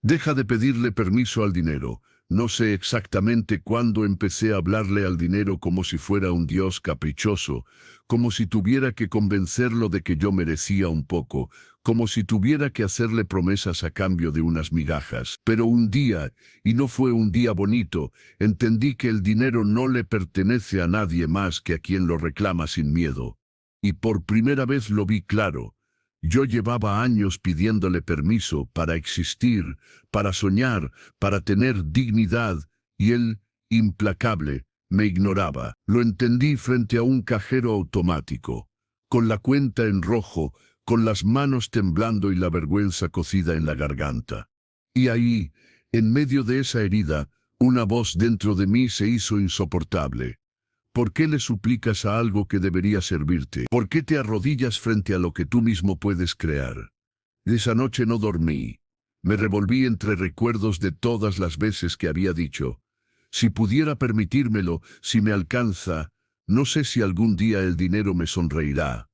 Deja de pedirle permiso al dinero. No sé exactamente cuándo empecé a hablarle al dinero como si fuera un dios caprichoso, como si tuviera que convencerlo de que yo merecía un poco, como si tuviera que hacerle promesas a cambio de unas migajas. Pero un día, y no fue un día bonito, entendí que el dinero no le pertenece a nadie más que a quien lo reclama sin miedo. Y por primera vez lo vi claro. Yo llevaba años pidiéndole permiso para existir, para soñar, para tener dignidad, y él, implacable, me ignoraba. Lo entendí frente a un cajero automático, con la cuenta en rojo, con las manos temblando y la vergüenza cocida en la garganta. Y ahí, en medio de esa herida, una voz dentro de mí se hizo insoportable. ¿Por qué le suplicas a algo que debería servirte? ¿Por qué te arrodillas frente a lo que tú mismo puedes crear? Esa noche no dormí. Me revolví entre recuerdos de todas las veces que había dicho: si pudiera permitírmelo, si me alcanza, no sé si algún día el dinero me sonreirá.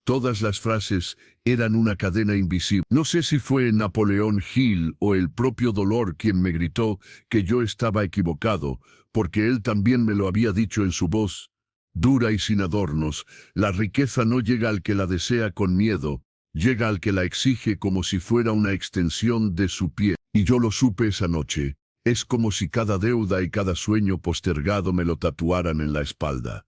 Todas las frases eran una cadena invisible. No sé si fue Napoleón Hill o el propio dolor quien me gritó que yo estaba equivocado, porque él también me lo había dicho en su voz dura y sin adornos: la riqueza no llega al que la desea con miedo, llega al que la exige como si fuera una extensión de su pie. Y yo lo supe esa noche. Es como si cada deuda y cada sueño postergado me lo tatuaran en la espalda.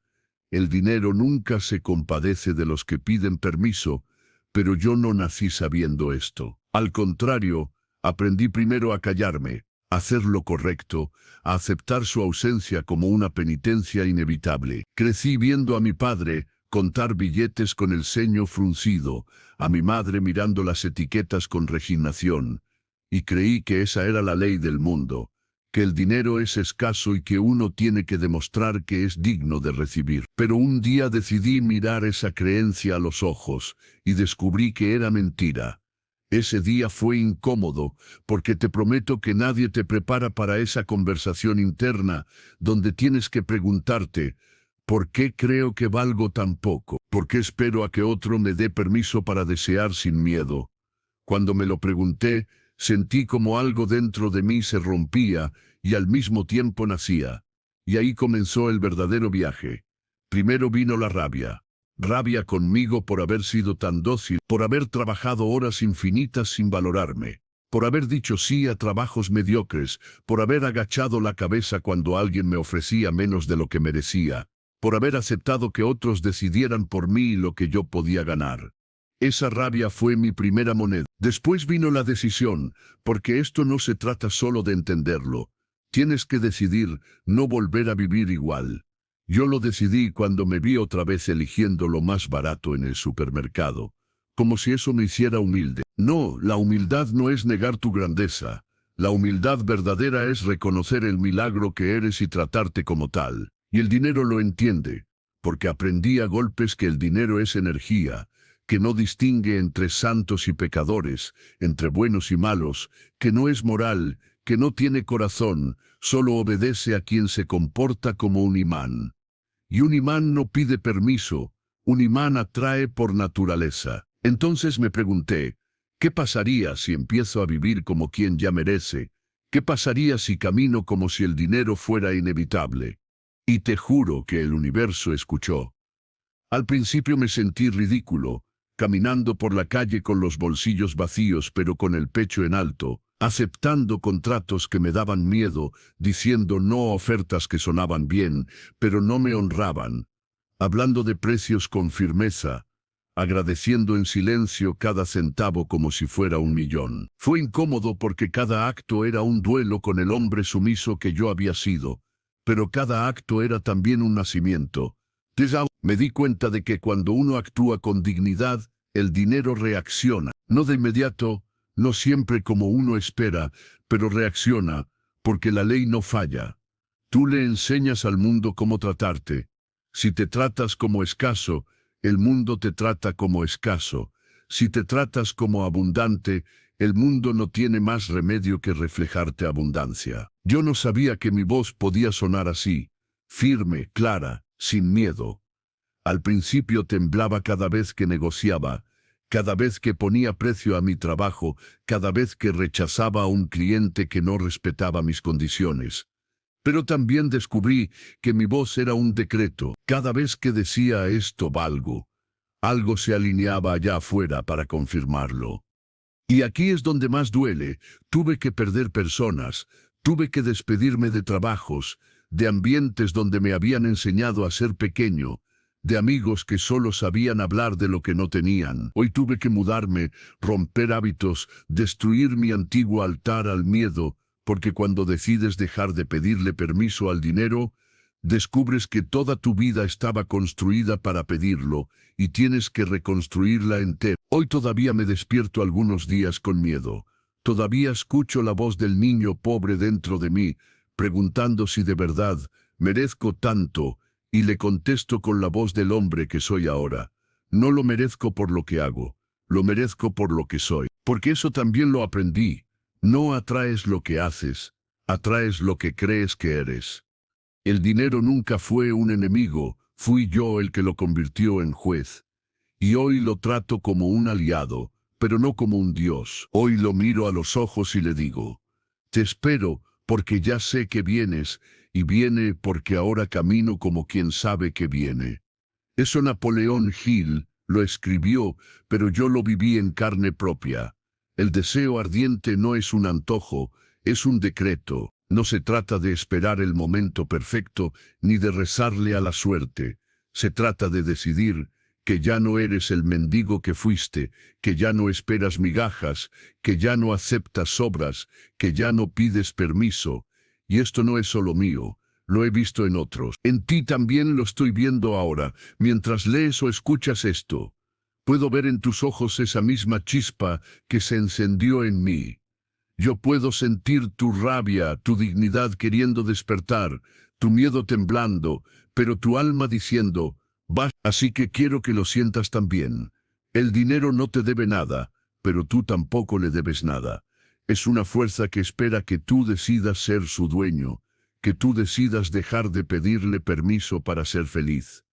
El dinero nunca se compadece de los que piden permiso, pero yo no nací sabiendo esto. Al contrario, aprendí primero a callarme, a hacer lo correcto, a aceptar su ausencia como una penitencia inevitable. Crecí viendo a mi padre contar billetes con el ceño fruncido, a mi madre mirando las etiquetas con resignación, y creí que esa era la ley del mundo, que el dinero es escaso y que uno tiene que demostrar que es digno de recibir. Pero un día decidí mirar esa creencia a los ojos y descubrí que era mentira. Ese día fue incómodo, porque te prometo que nadie te prepara para esa conversación interna donde tienes que preguntarte: ¿por qué creo que valgo tan poco? ¿Por qué espero a que otro me dé permiso para desear sin miedo? Cuando me lo pregunté, sentí como algo dentro de mí se rompía y al mismo tiempo nacía. Y ahí comenzó el verdadero viaje. Primero vino la rabia. Rabia conmigo por haber sido tan dócil, por haber trabajado horas infinitas sin valorarme, por haber dicho sí a trabajos mediocres, por haber agachado la cabeza cuando alguien me ofrecía menos de lo que merecía, por haber aceptado que otros decidieran por mí lo que yo podía ganar. Esa rabia fue mi primera moneda. Después vino la decisión, porque esto no se trata solo de entenderlo. Tienes que decidir no volver a vivir igual. Yo lo decidí cuando me vi otra vez eligiendo lo más barato en el supermercado, como si eso me hiciera humilde. No, la humildad no es negar tu grandeza. La humildad verdadera es reconocer el milagro que eres y tratarte como tal. Y el dinero lo entiende, porque aprendí a golpes que el dinero es energía, que no distingue entre santos y pecadores, entre buenos y malos, que no es moral, que no tiene corazón, solo obedece a quien se comporta como un imán. Y un imán no pide permiso, un imán atrae por naturaleza. Entonces me pregunté, ¿qué pasaría si empiezo a vivir como quien ya merece? ¿Qué pasaría si camino como si el dinero fuera inevitable? Y te juro que el universo escuchó. Al principio me sentí ridículo, caminando por la calle con los bolsillos vacíos pero con el pecho en alto, aceptando contratos que me daban miedo, diciendo no a ofertas que sonaban bien, pero no me honraban, hablando de precios con firmeza, agradeciendo en silencio cada centavo como si fuera un millón. Fue incómodo porque cada acto era un duelo con el hombre sumiso que yo había sido, pero cada acto era también un nacimiento. Me di cuenta de que cuando uno actúa con dignidad, el dinero reacciona. No de inmediato, no siempre como uno espera, pero reacciona, porque la ley no falla. Tú le enseñas al mundo cómo tratarte. Si te tratas como escaso, el mundo te trata como escaso. Si te tratas como abundante, el mundo no tiene más remedio que reflejarte abundancia. Yo no sabía que mi voz podía sonar así, firme, clara, sin miedo. Al principio temblaba cada vez que negociaba, cada vez que ponía precio a mi trabajo, cada vez que rechazaba a un cliente que no respetaba mis condiciones. Pero también descubrí que mi voz era un decreto. Cada vez que decía esto valgo, algo se alineaba allá afuera para confirmarlo. Y aquí es donde más duele. Tuve que perder personas, tuve que despedirme de trabajos, de ambientes donde me habían enseñado a ser pequeño, de amigos que solo sabían hablar de lo que no tenían. Hoy tuve que mudarme, romper hábitos, destruir mi antiguo altar al miedo, porque cuando decides dejar de pedirle permiso al dinero, descubres que toda tu vida estaba construida para pedirlo y tienes que reconstruirla entera. Hoy todavía me despierto algunos días con miedo. Todavía escucho la voz del niño pobre dentro de mí, preguntando si de verdad merezco tanto, y le contesto con la voz del hombre que soy ahora. No lo merezco por lo que hago, lo merezco por lo que soy. Porque eso también lo aprendí. No atraes lo que haces, atraes lo que crees que eres. El dinero nunca fue un enemigo, fui yo el que lo convirtió en juez. Y hoy lo trato como un aliado, pero no como un dios. Hoy lo miro a los ojos y le digo, te espero porque ya sé que vienes, y viene porque ahora camino como quien sabe que viene. Eso Napoleón Hill lo escribió, pero yo lo viví en carne propia. El deseo ardiente no es un antojo, es un decreto. No se trata de esperar el momento perfecto, ni de rezarle a la suerte. Se trata de decidir que ya no eres el mendigo que fuiste, que ya no esperas migajas, que ya no aceptas sobras, que ya no pides permiso. Y esto no es solo mío, lo he visto en otros. En ti también lo estoy viendo ahora, mientras lees o escuchas esto. Puedo ver en tus ojos esa misma chispa que se encendió en mí. Yo puedo sentir tu rabia, tu dignidad queriendo despertar, tu miedo temblando, pero tu alma diciendo, vas, así que quiero que lo sientas también. El dinero no te debe nada, pero tú tampoco le debes nada. Es una fuerza que espera que tú decidas ser su dueño, que tú decidas dejar de pedirle permiso para ser feliz.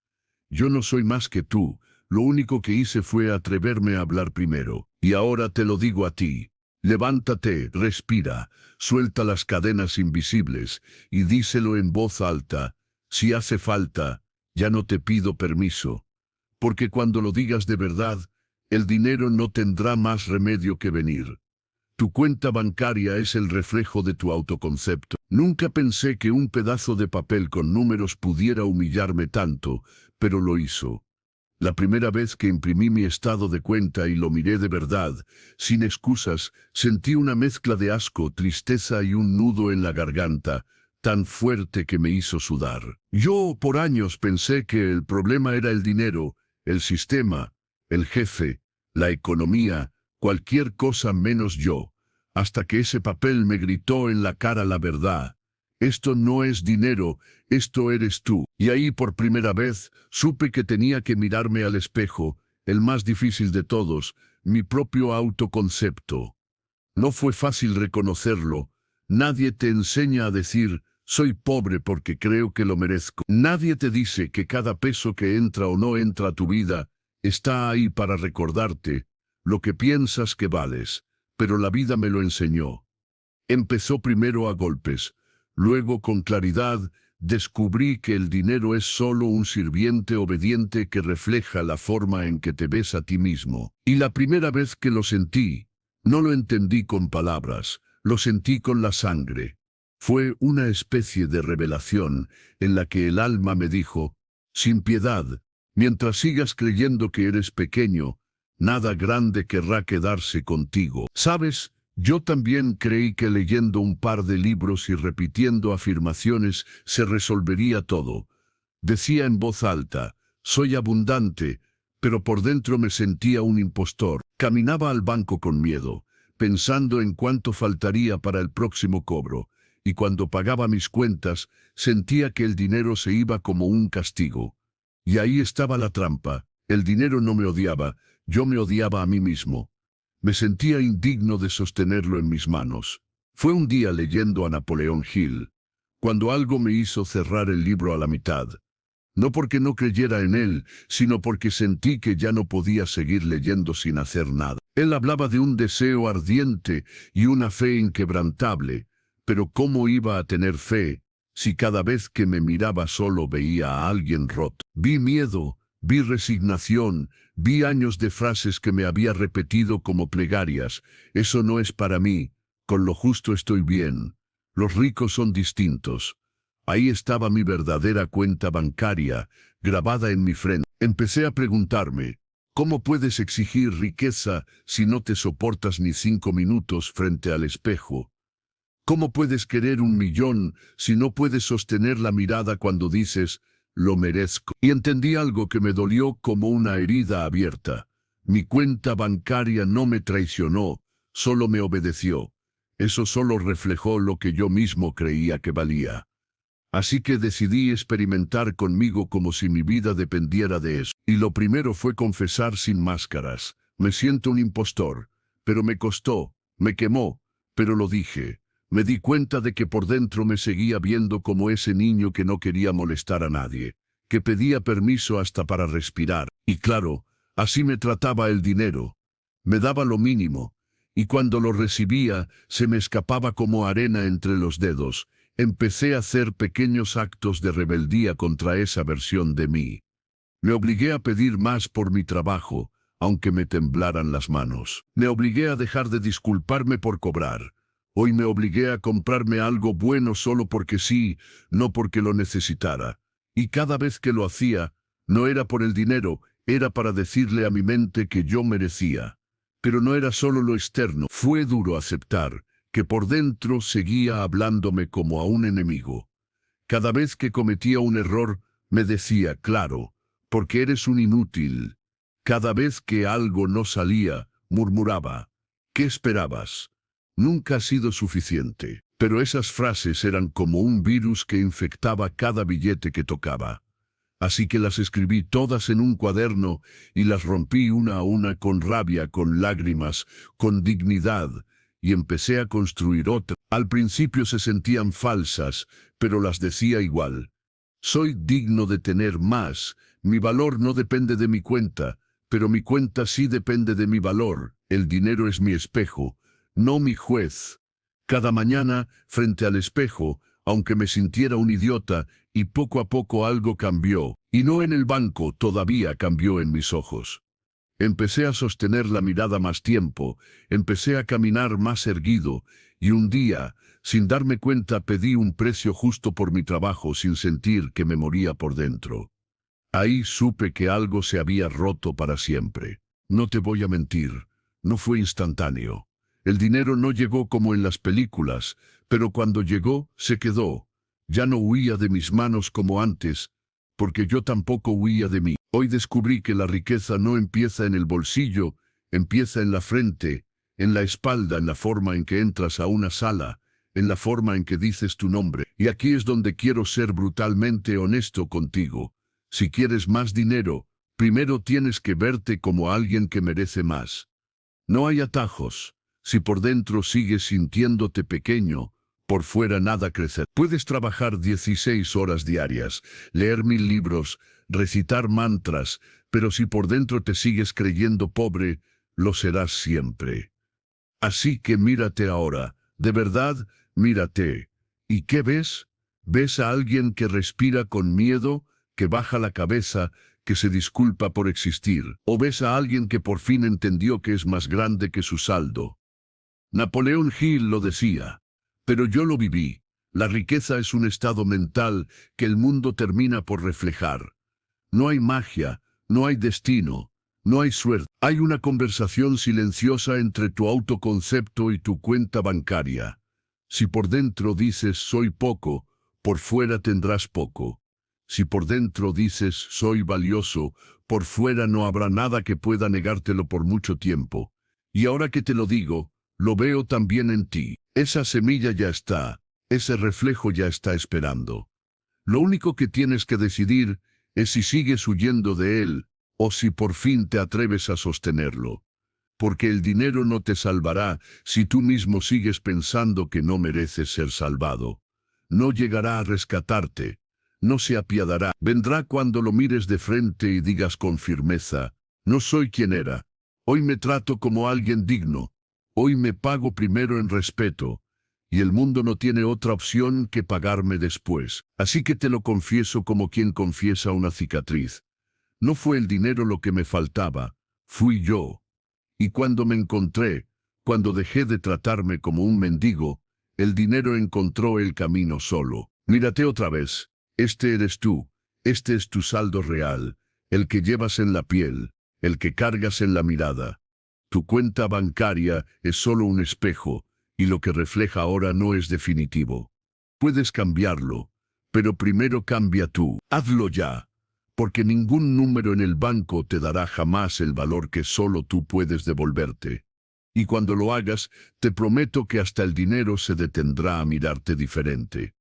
Yo no soy más que tú, lo único que hice fue atreverme a hablar primero, y ahora te lo digo a ti. Levántate, respira, suelta las cadenas invisibles y díselo en voz alta. Si hace falta, ya no te pido permiso. Porque cuando lo digas de verdad, el dinero no tendrá más remedio que venir. Tu cuenta bancaria es el reflejo de tu autoconcepto. Nunca pensé que un pedazo de papel con números pudiera humillarme tanto, pero lo hizo. La primera vez que imprimí mi estado de cuenta y lo miré de verdad, sin excusas, sentí una mezcla de asco, tristeza y un nudo en la garganta, tan fuerte que me hizo sudar. Yo por años pensé que el problema era el dinero, el sistema, el jefe, la economía, cualquier cosa menos yo, hasta que ese papel me gritó en la cara la verdad. Esto no es dinero, esto eres tú. Y ahí por primera vez supe que tenía que mirarme al espejo, el más difícil de todos, mi propio autoconcepto. No fue fácil reconocerlo. Nadie te enseña a decir, soy pobre porque creo que lo merezco. Nadie te dice que cada peso que entra o no entra a tu vida está ahí para recordarte lo que piensas que vales, pero la vida me lo enseñó. Empezó primero a golpes. Luego, con claridad, descubrí que el dinero es solo un sirviente obediente que refleja la forma en que te ves a ti mismo. Y la primera vez que lo sentí, no lo entendí con palabras, lo sentí con la sangre. Fue una especie de revelación en la que el alma me dijo, sin piedad, mientras sigas creyendo que eres pequeño, nada grande querrá quedarse contigo. ¿Sabes? Yo también creí que leyendo un par de libros y repitiendo afirmaciones se resolvería todo. Decía en voz alta, soy abundante, pero por dentro me sentía un impostor. Caminaba al banco con miedo, pensando en cuánto faltaría para el próximo cobro, y cuando pagaba mis cuentas, sentía que el dinero se iba como un castigo. Y ahí estaba la trampa. El dinero no me odiaba, yo me odiaba a mí mismo. Me sentía indigno de sostenerlo en mis manos. Fue un día leyendo a Napoleón Hill, cuando algo me hizo cerrar el libro a la mitad. No porque no creyera en él, sino porque sentí que ya no podía seguir leyendo sin hacer nada. Él hablaba de un deseo ardiente y una fe inquebrantable, pero ¿cómo iba a tener fe si cada vez que me miraba solo veía a alguien roto? Vi miedo, vi resignación, vi años de frases que me había repetido como plegarias. Eso no es para mí, con lo justo estoy bien. Los ricos son distintos. Ahí estaba mi verdadera cuenta bancaria, grabada en mi frente. Empecé a preguntarme, ¿cómo puedes exigir riqueza si no te soportas ni 5 minutos frente al espejo? ¿Cómo puedes querer 1.000.000 si no puedes sostener la mirada cuando dices, lo merezco? Y entendí algo que me dolió como una herida abierta. Mi cuenta bancaria no me traicionó, solo me obedeció. Eso solo reflejó lo que yo mismo creía que valía. Así que decidí experimentar conmigo como si mi vida dependiera de eso. Y lo primero fue confesar sin máscaras. Me siento un impostor, pero me costó, me quemó, pero lo dije. Me di cuenta de que por dentro me seguía viendo como ese niño que no quería molestar a nadie, que pedía permiso hasta para respirar. Y claro, así me trataba el dinero. Me daba lo mínimo, y cuando lo recibía, se me escapaba como arena entre los dedos. Empecé a hacer pequeños actos de rebeldía contra esa versión de mí. Me obligué a pedir más por mi trabajo, aunque me temblaran las manos. Me obligué a dejar de disculparme por cobrar. Hoy me obligué a comprarme algo bueno solo porque sí, no porque lo necesitara. Y cada vez que lo hacía, no era por el dinero, era para decirle a mi mente que yo merecía. Pero no era solo lo externo. Fue duro aceptar que por dentro seguía hablándome como a un enemigo. Cada vez que cometía un error, me decía, claro, porque eres un inútil. Cada vez que algo no salía, murmuraba, ¿qué esperabas? Nunca ha sido suficiente. Pero esas frases eran como un virus que infectaba cada billete que tocaba. Así que las escribí todas en un cuaderno y las rompí una a una con rabia, con lágrimas, con dignidad, y empecé a construir otra. Al principio se sentían falsas, pero las decía igual. Soy digno de tener más. Mi valor no depende de mi cuenta, pero mi cuenta sí depende de mi valor. El dinero es mi espejo, no mi juez. Cada mañana, frente al espejo, aunque me sintiera un idiota, y poco a poco algo cambió, y no en el banco, todavía cambió en mis ojos. Empecé a sostener la mirada más tiempo, empecé a caminar más erguido, y un día, sin darme cuenta, pedí un precio justo por mi trabajo sin sentir que me moría por dentro. Ahí supe que algo se había roto para siempre. No te voy a mentir, no fue instantáneo. El dinero no llegó como en las películas, pero cuando llegó, se quedó. Ya no huía de mis manos como antes, porque yo tampoco huía de mí. Hoy descubrí que la riqueza no empieza en el bolsillo, empieza en la frente, en la espalda, en la forma en que entras a una sala, en la forma en que dices tu nombre. Y aquí es donde quiero ser brutalmente honesto contigo. Si quieres más dinero, primero tienes que verte como alguien que merece más. No hay atajos. Si por dentro sigues sintiéndote pequeño, por fuera nada crecerá. Puedes trabajar 16 horas diarias, leer 1000 libros, recitar mantras, pero si por dentro te sigues creyendo pobre, lo serás siempre. Así que mírate ahora, de verdad, mírate. ¿Y qué ves? ¿Ves a alguien que respira con miedo, que baja la cabeza, que se disculpa por existir? ¿O ves a alguien que por fin entendió que es más grande que su saldo? Napoleón Hill lo decía, pero yo lo viví. La riqueza es un estado mental que el mundo termina por reflejar. No hay magia, no hay destino, no hay suerte. Hay una conversación silenciosa entre tu autoconcepto y tu cuenta bancaria. Si por dentro dices soy poco, por fuera tendrás poco. Si por dentro dices soy valioso, por fuera no habrá nada que pueda negártelo por mucho tiempo. Y ahora que te lo digo, lo veo también en ti. Esa semilla ya está, ese reflejo ya está esperando. Lo único que tienes que decidir es si sigues huyendo de él, o si por fin te atreves a sostenerlo. Porque el dinero no te salvará si tú mismo sigues pensando que no mereces ser salvado. No llegará a rescatarte. no se apiadará. Vendrá cuando lo mires de frente y digas con firmeza, no soy quien era. Hoy me trato como alguien digno. Hoy me pago primero en respeto. Y el mundo no tiene otra opción que pagarme después. Así que te lo confieso como quien confiesa una cicatriz. No fue el dinero lo que me faltaba, fui yo. Y cuando me encontré, cuando dejé de tratarme como un mendigo, el dinero encontró el camino solo. Mírate otra vez, este eres tú, este es tu saldo real, el que llevas en la piel, el que cargas en la mirada. Tu cuenta bancaria es solo un espejo, y lo que refleja ahora no es definitivo. Puedes cambiarlo, pero primero cambia tú. Hazlo ya, porque ningún número en el banco te dará jamás el valor que solo tú puedes devolverte. Y cuando lo hagas, te prometo que hasta el dinero se detendrá a mirarte diferente.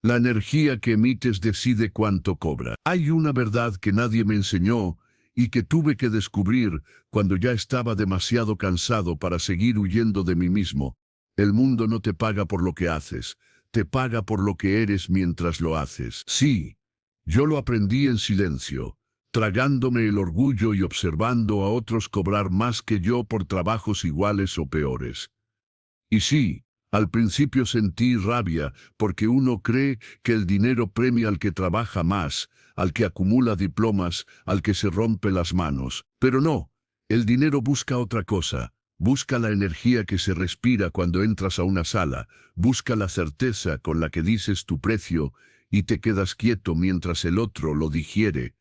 La energía que emites decide cuánto cobra. Hay una verdad que nadie me enseñó y que tuve que descubrir cuando ya estaba demasiado cansado para seguir huyendo de mí mismo. El mundo no te paga por lo que haces, te paga por lo que eres mientras lo haces. Sí, yo lo aprendí en silencio, tragándome el orgullo y observando a otros cobrar más que yo por trabajos iguales o peores. Y sí, al principio sentí rabia porque uno cree que el dinero premia al que trabaja más, al que acumula diplomas, al que se rompe las manos. Pero no, el dinero busca otra cosa. Busca la energía que se respira cuando entras a una sala, busca la certeza con la que dices tu precio y te quedas quieto mientras el otro lo digiere.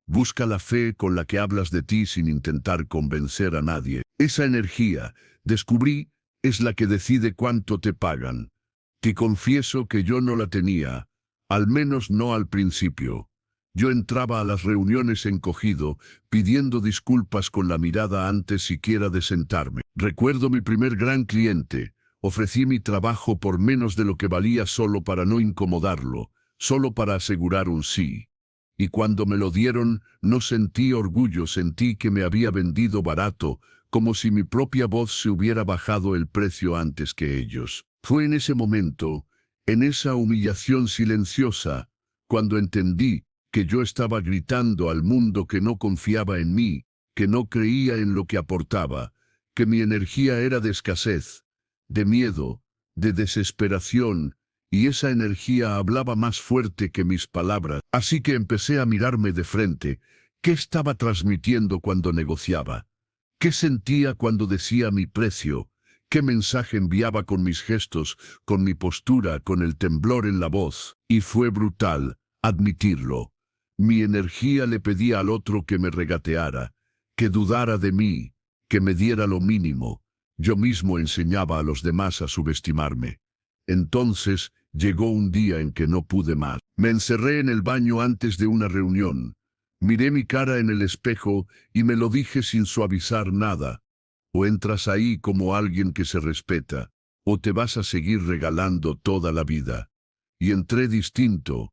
Busca la fe con la que hablas de ti sin intentar convencer a nadie. Esa energía, descubrí, es la que decide cuánto te pagan. Te confieso que yo no la tenía, al menos no al principio. Yo entraba a las reuniones encogido, pidiendo disculpas con la mirada antes siquiera de sentarme. Recuerdo mi primer gran cliente. Ofrecí mi trabajo por menos de lo que valía solo para no incomodarlo, solo para asegurar un sí. Y cuando me lo dieron, no sentí orgullo, sentí que me había vendido barato, como si mi propia voz se hubiera bajado el precio antes que ellos. Fue en ese momento, en esa humillación silenciosa, cuando entendí que yo estaba gritando al mundo que no confiaba en mí, que no creía en lo que aportaba, que mi energía era de escasez, de miedo, de desesperación, y esa energía hablaba más fuerte que mis palabras. Así que empecé a mirarme de frente. ¿Qué estaba transmitiendo cuando negociaba? ¿Qué sentía cuando decía mi precio? ¿Qué mensaje enviaba con mis gestos, con mi postura, con el temblor en la voz? Y fue brutal admitirlo. Mi energía le pedía al otro que me regateara, que dudara de mí, que me diera lo mínimo. Yo mismo enseñaba a los demás a subestimarme. Entonces llegó un día en que no pude más. Me encerré en el baño antes de una reunión. Miré mi cara en el espejo y me lo dije sin suavizar nada. O entras ahí como alguien que se respeta, o te vas a seguir regalando toda la vida. Y entré distinto,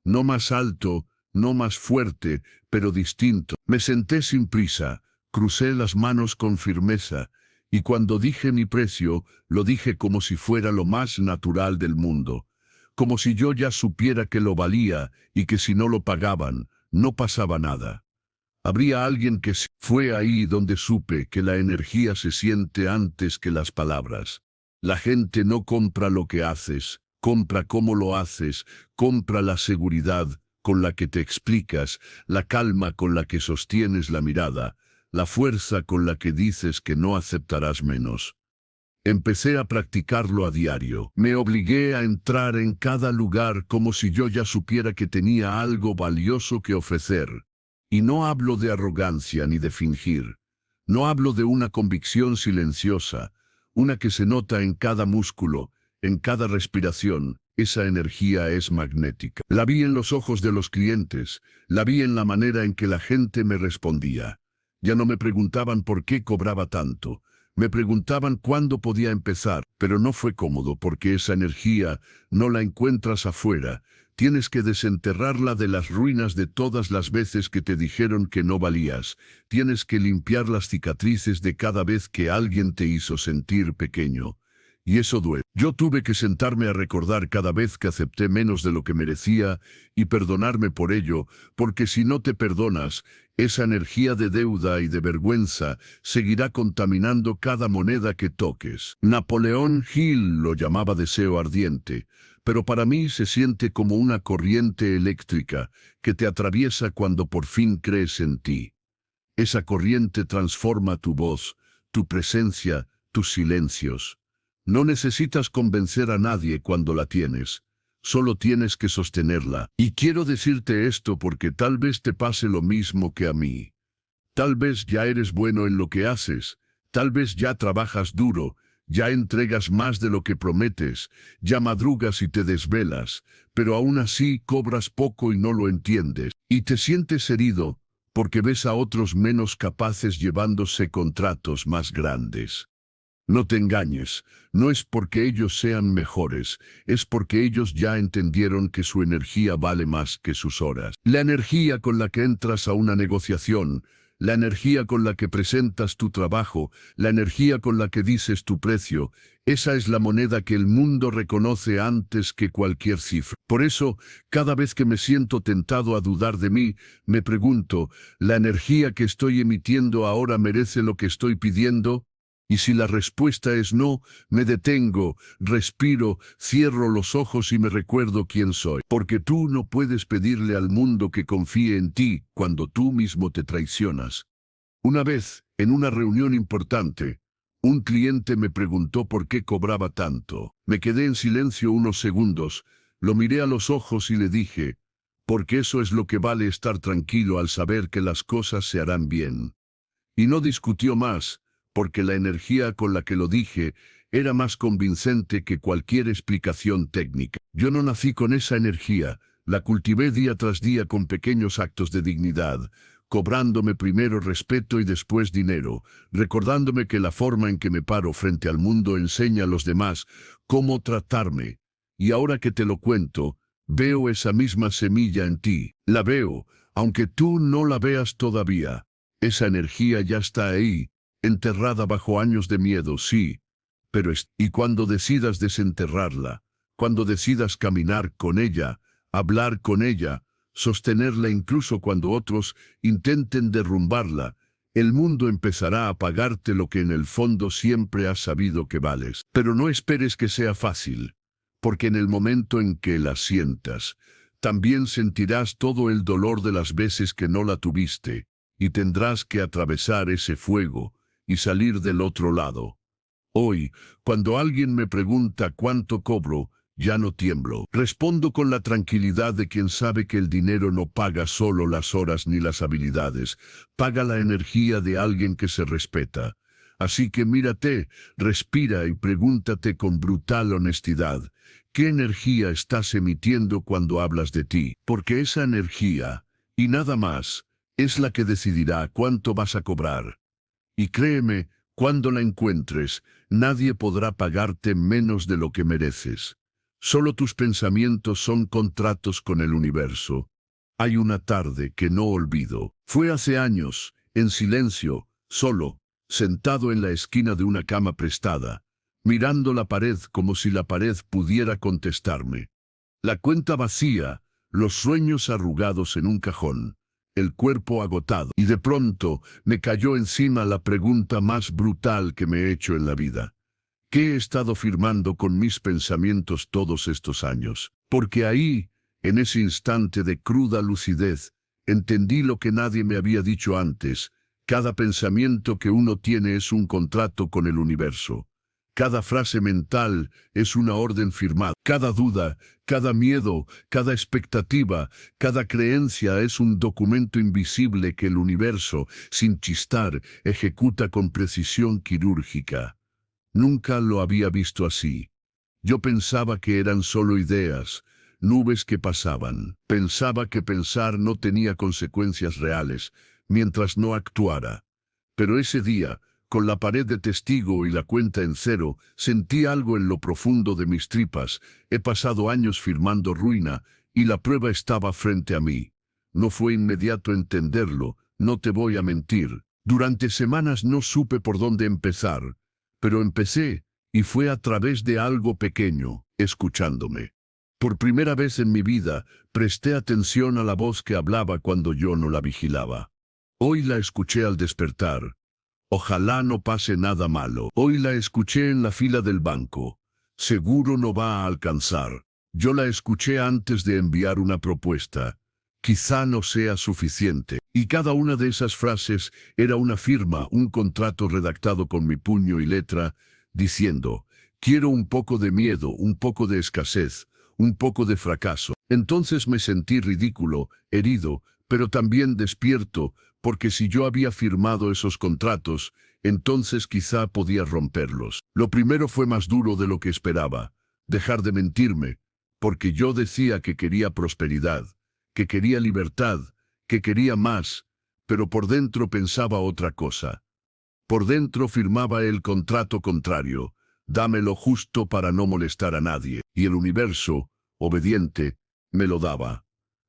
no más alto, no más fuerte, pero distinto. Me senté sin prisa, crucé las manos con firmeza, y cuando dije mi precio, lo dije como si fuera lo más natural del mundo, como si yo ya supiera que lo valía y que si no lo pagaban, no pasaba nada. Habría alguien que sí. Fue ahí donde supe que la energía se siente antes que las palabras. La gente no compra lo que haces, compra cómo lo haces, compra la seguridad con la que te explicas, la calma con la que sostienes la mirada, la fuerza con la que dices que no aceptarás menos. Empecé a practicarlo a diario. Me obligué a entrar en cada lugar como si yo ya supiera que tenía algo valioso que ofrecer. Y no hablo de arrogancia ni de fingir. No hablo de una convicción silenciosa, una que se nota en cada músculo, en cada respiración. Esa energía es magnética. La vi en los ojos de los clientes, la vi en la manera en que la gente me respondía. Ya no me preguntaban por qué cobraba tanto. Me preguntaban cuándo podía empezar, pero no fue cómodo porque esa energía no la encuentras afuera. Tienes que desenterrarla de las ruinas de todas las veces que te dijeron que no valías. Tienes que limpiar las cicatrices de cada vez que alguien te hizo sentir pequeño. Y eso duele. Yo tuve que sentarme a recordar cada vez que acepté menos de lo que merecía y perdonarme por ello, porque si no te perdonas, esa energía de deuda y de vergüenza seguirá contaminando cada moneda que toques. Napoleón Hill lo llamaba deseo ardiente, pero para mí se siente como una corriente eléctrica que te atraviesa cuando por fin crees en ti. Esa corriente transforma tu voz, tu presencia, tus silencios. No necesitas convencer a nadie cuando la tienes. Solo tienes que sostenerla. Y quiero decirte esto porque tal vez te pase lo mismo que a mí. Tal vez ya eres bueno en lo que haces. Tal vez ya trabajas duro. Ya entregas más de lo que prometes. Ya madrugas y te desvelas. Pero aún así cobras poco y no lo entiendes. Y te sientes herido porque ves a otros menos capaces llevándose contratos más grandes. No te engañes, no es porque ellos sean mejores, es porque ellos ya entendieron que su energía vale más que sus horas. La energía con la que entras a una negociación, la energía con la que presentas tu trabajo, la energía con la que dices tu precio, esa es la moneda que el mundo reconoce antes que cualquier cifra. Por eso, cada vez que me siento tentado a dudar de mí, me pregunto, ¿la energía que estoy emitiendo ahora merece lo que estoy pidiendo? Y si la respuesta es no, me detengo, respiro, cierro los ojos y me recuerdo quién soy. Porque tú no puedes pedirle al mundo que confíe en ti cuando tú mismo te traicionas. Una vez, en una reunión importante, un cliente me preguntó por qué cobraba tanto. Me quedé en silencio unos segundos, lo miré a los ojos y le dije, porque eso es lo que vale estar tranquilo al saber que las cosas se harán bien. Y no discutió más, porque la energía con la que lo dije era más convincente que cualquier explicación técnica. Yo no nací con esa energía, la cultivé día tras día con pequeños actos de dignidad, cobrándome primero respeto y después dinero, recordándome que la forma en que me paro frente al mundo enseña a los demás cómo tratarme. Y ahora que te lo cuento, veo esa misma semilla en ti. La veo, aunque tú no la veas todavía. Esa energía ya está ahí, enterrada bajo años de miedo, sí, pero y cuando decidas desenterrarla, cuando decidas caminar con ella, hablar con ella, sostenerla incluso cuando otros intenten derrumbarla, el mundo empezará a pagarte lo que en el fondo siempre has sabido que vales. Pero no esperes que sea fácil, porque en el momento en que la sientas, también sentirás todo el dolor de las veces que no la tuviste, y tendrás que atravesar ese fuego y salir del otro lado. Hoy, cuando alguien me pregunta cuánto cobro, ya no tiemblo. Respondo con la tranquilidad de quien sabe que el dinero no paga solo las horas ni las habilidades, paga la energía de alguien que se respeta. Así que mírate, respira y pregúntate con brutal honestidad, ¿qué energía estás emitiendo cuando hablas de ti? Porque esa energía, y nada más, es la que decidirá cuánto vas a cobrar. Y créeme, cuando la encuentres, nadie podrá pagarte menos de lo que mereces. Solo tus pensamientos son contratos con el universo. Hay una tarde que no olvido. Fue hace años, en silencio, solo, sentado en la esquina de una cama prestada, mirando la pared como si la pared pudiera contestarme. La cuenta vacía, los sueños arrugados en un cajón, el cuerpo agotado, y de pronto me cayó encima la pregunta más brutal que me he hecho en la vida. ¿Qué he estado firmando con mis pensamientos todos estos años? Porque ahí, en ese instante de cruda lucidez, entendí lo que nadie me había dicho antes. Cada pensamiento que uno tiene es un contrato con el universo. Cada frase mental es una orden firmada. Cada duda, cada miedo, cada expectativa, cada creencia es un documento invisible que el universo, sin chistar, ejecuta con precisión quirúrgica. Nunca lo había visto así. Yo pensaba que eran solo ideas, nubes que pasaban. Pensaba que pensar no tenía consecuencias reales, mientras no actuara. Pero ese día, con la pared de testigo y la cuenta en cero, sentí algo en lo profundo de mis tripas. He pasado años firmando ruina, y la prueba estaba frente a mí. No fue inmediato entenderlo, no te voy a mentir. Durante semanas no supe por dónde empezar, pero empecé, y fue a través de algo pequeño, escuchándome. Por primera vez en mi vida, presté atención a la voz que hablaba cuando yo no la vigilaba. Hoy la escuché al despertar. Ojalá no pase nada malo. Hoy la escuché en la fila del banco. Seguro no va a alcanzar. Yo la escuché antes de enviar una propuesta. Quizá no sea suficiente. Y cada una de esas frases era una firma, un contrato redactado con mi puño y letra, diciendo, quiero un poco de miedo, un poco de escasez, un poco de fracaso. Entonces me sentí ridículo, herido, pero también despierto, porque si yo había firmado esos contratos, entonces quizá podía romperlos. Lo primero fue más duro de lo que esperaba, dejar de mentirme, porque yo decía que quería prosperidad, que quería libertad, que quería más, pero por dentro pensaba otra cosa. Por dentro firmaba el contrato contrario, dame lo justo para no molestar a nadie, y el universo, obediente, me lo daba.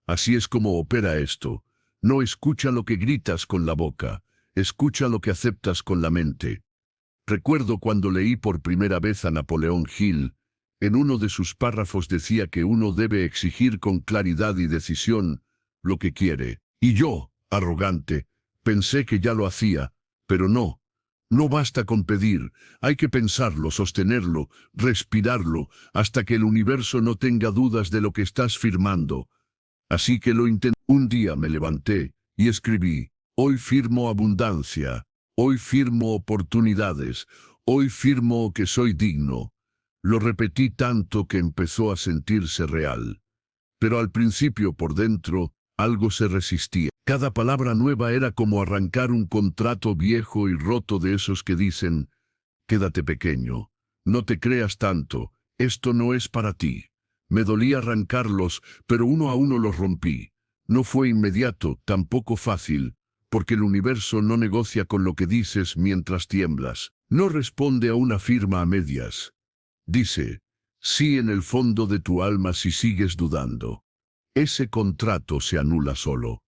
Así es como opera esto. No escucha lo que gritas con la boca, escucha lo que aceptas con la mente. Recuerdo cuando leí por primera vez a Napoleón Hill, en uno de sus párrafos decía que uno debe exigir con claridad y decisión lo que quiere. Y yo, arrogante, pensé que ya lo hacía, pero no. No basta con pedir, hay que pensarlo, sostenerlo, respirarlo, hasta que el universo no tenga dudas de lo que estás firmando. Así que lo intenté. Un día me levanté y escribí, hoy firmo abundancia, hoy firmo oportunidades, hoy firmo que soy digno. Lo repetí tanto que empezó a sentirse real. Pero al principio por dentro, algo se resistía. Cada palabra nueva era como arrancar un contrato viejo y roto de esos que dicen, quédate pequeño, no te creas tanto, esto no es para ti. Me dolía arrancarlos, pero uno a uno los rompí. No fue inmediato, tampoco fácil, porque el universo no negocia con lo que dices mientras tiemblas. No responde a una firma a medias. Dice, sí en el fondo de tu alma si sigues dudando. Ese contrato se anula solo.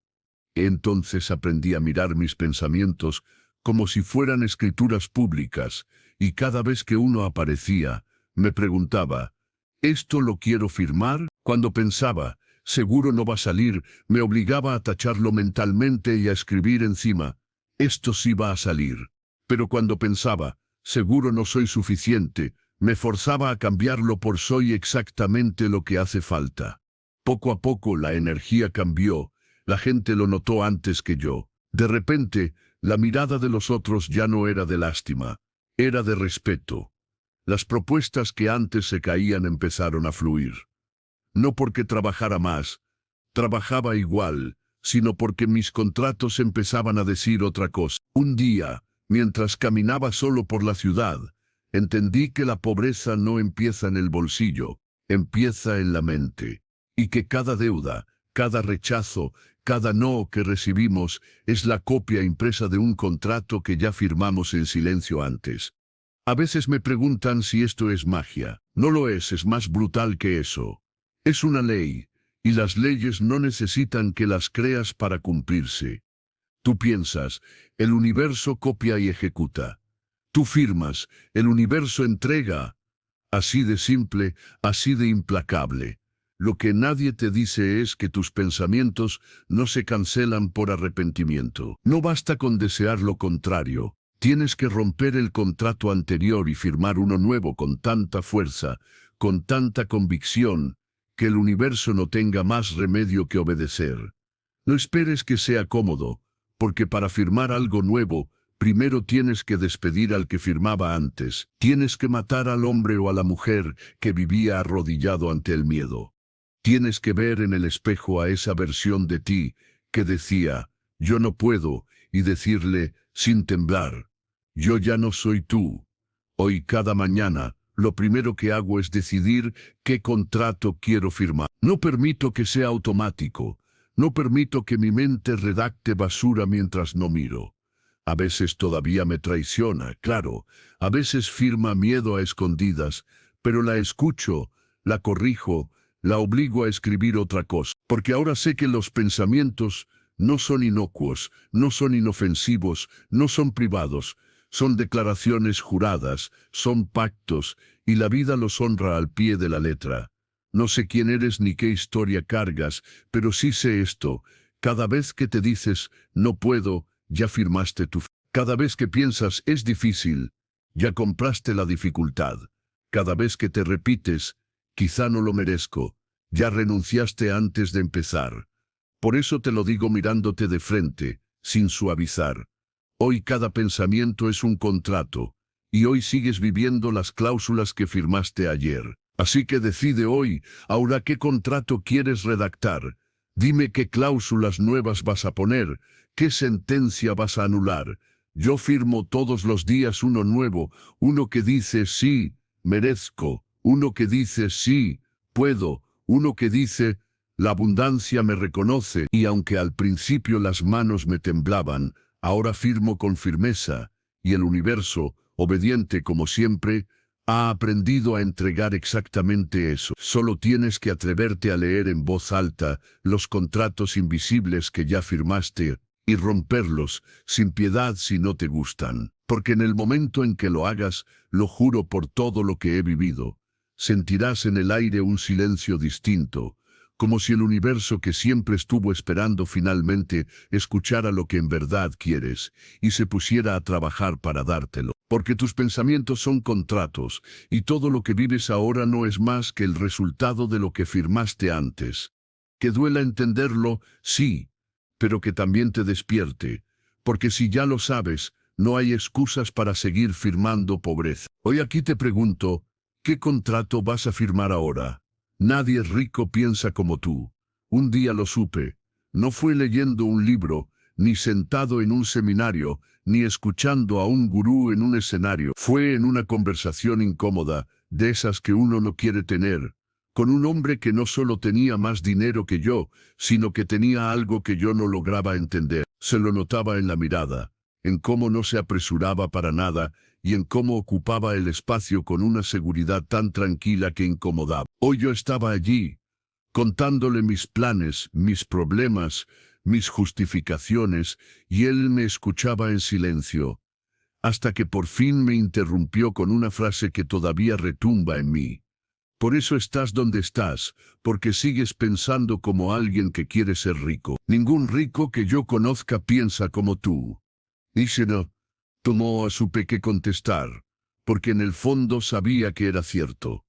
Entonces aprendí a mirar mis pensamientos como si fueran escrituras públicas, y cada vez que uno aparecía, me preguntaba, ¿esto lo quiero firmar? Cuando pensaba, seguro no va a salir, me obligaba a tacharlo mentalmente y a escribir encima, esto sí va a salir. Pero cuando pensaba, seguro no soy suficiente, me forzaba a cambiarlo por soy exactamente lo que hace falta. Poco a poco la energía cambió, la gente lo notó antes que yo. De repente, la mirada de los otros ya no era de lástima, era de respeto. Las propuestas que antes se caían empezaron a fluir. No porque trabajara más, trabajaba igual, sino porque mis contratos empezaban a decir otra cosa. Un día, mientras caminaba solo por la ciudad, entendí que la pobreza no empieza en el bolsillo, empieza en la mente, y que cada deuda, cada rechazo, cada no que recibimos es la copia impresa de un contrato que ya firmamos en silencio antes. A veces me preguntan si esto es magia. No lo es más brutal que eso. Es una ley, y las leyes no necesitan que las creas para cumplirse. Tú piensas, el universo copia y ejecuta. Tú firmas, el universo entrega. Así de simple, así de implacable. Lo que nadie te dice es que tus pensamientos no se cancelan por arrepentimiento. No basta con desear lo contrario. Tienes que romper el contrato anterior y firmar uno nuevo con tanta fuerza, con tanta convicción, que el universo no tenga más remedio que obedecer. No esperes que sea cómodo, porque para firmar algo nuevo, primero tienes que despedir al que firmaba antes. Tienes que matar al hombre o a la mujer que vivía arrodillado ante el miedo. Tienes que ver en el espejo a esa versión de ti que decía, yo no puedo, y decirle, sin temblar, yo ya no soy tú. Hoy cada mañana, lo primero que hago es decidir qué contrato quiero firmar. No permito que sea automático. No permito que mi mente redacte basura mientras no miro. A veces todavía me traiciona, claro. A veces firma miedo a escondidas, pero la escucho, la corrijo, la obligo a escribir otra cosa. Porque ahora sé que los pensamientos no son inocuos, no son inofensivos, no son privados. Son declaraciones juradas, son pactos, y la vida los honra al pie de la letra. No sé quién eres ni qué historia cargas, pero sí sé esto. Cada vez que te dices, no puedo, ya firmaste tu fe. Cada vez que piensas, es difícil, ya compraste la dificultad. Cada vez que te repites, quizá no lo merezco, ya renunciaste antes de empezar. Por eso te lo digo mirándote de frente, sin suavizar. Hoy cada pensamiento es un contrato, y hoy sigues viviendo las cláusulas que firmaste ayer. Así que decide hoy, ahora qué contrato quieres redactar. Dime qué cláusulas nuevas vas a poner, qué sentencia vas a anular. Yo firmo todos los días uno nuevo, uno que dice sí, merezco, uno que dice sí, puedo, uno que dice la abundancia me reconoce, y aunque al principio las manos me temblaban, ahora firmo con firmeza, y el universo, obediente como siempre, ha aprendido a entregar exactamente eso. Solo tienes que atreverte a leer en voz alta los contratos invisibles que ya firmaste y romperlos sin piedad si no te gustan. Porque en el momento en que lo hagas, lo juro por todo lo que he vivido, sentirás en el aire un silencio distinto, como si el universo que siempre estuvo esperando finalmente escuchara lo que en verdad quieres y se pusiera a trabajar para dártelo. Porque tus pensamientos son contratos, y todo lo que vives ahora no es más que el resultado de lo que firmaste antes. Que duela entenderlo, sí, pero que también te despierte, porque si ya lo sabes, no hay excusas para seguir firmando pobreza. Hoy aquí te pregunto, ¿qué contrato vas a firmar ahora? Nadie rico piensa como tú. Un día lo supe. No fue leyendo un libro, ni sentado en un seminario, ni escuchando a un gurú en un escenario. Fue en una conversación incómoda, de esas que uno no quiere tener, con un hombre que no solo tenía más dinero que yo, sino que tenía algo que yo no lograba entender. Se lo notaba en la mirada, en cómo no se apresuraba para nada, y en cómo ocupaba el espacio con una seguridad tan tranquila que incomodaba. Hoy yo estaba allí, contándole mis planes, mis problemas, mis justificaciones, y él me escuchaba en silencio, hasta que por fin me interrumpió con una frase que todavía retumba en mí. Por eso estás donde estás, porque sigues pensando como alguien que quiere ser rico. Ningún rico que yo conozca piensa como tú. Díselo. No supe qué contestar, porque en el fondo sabía que era cierto.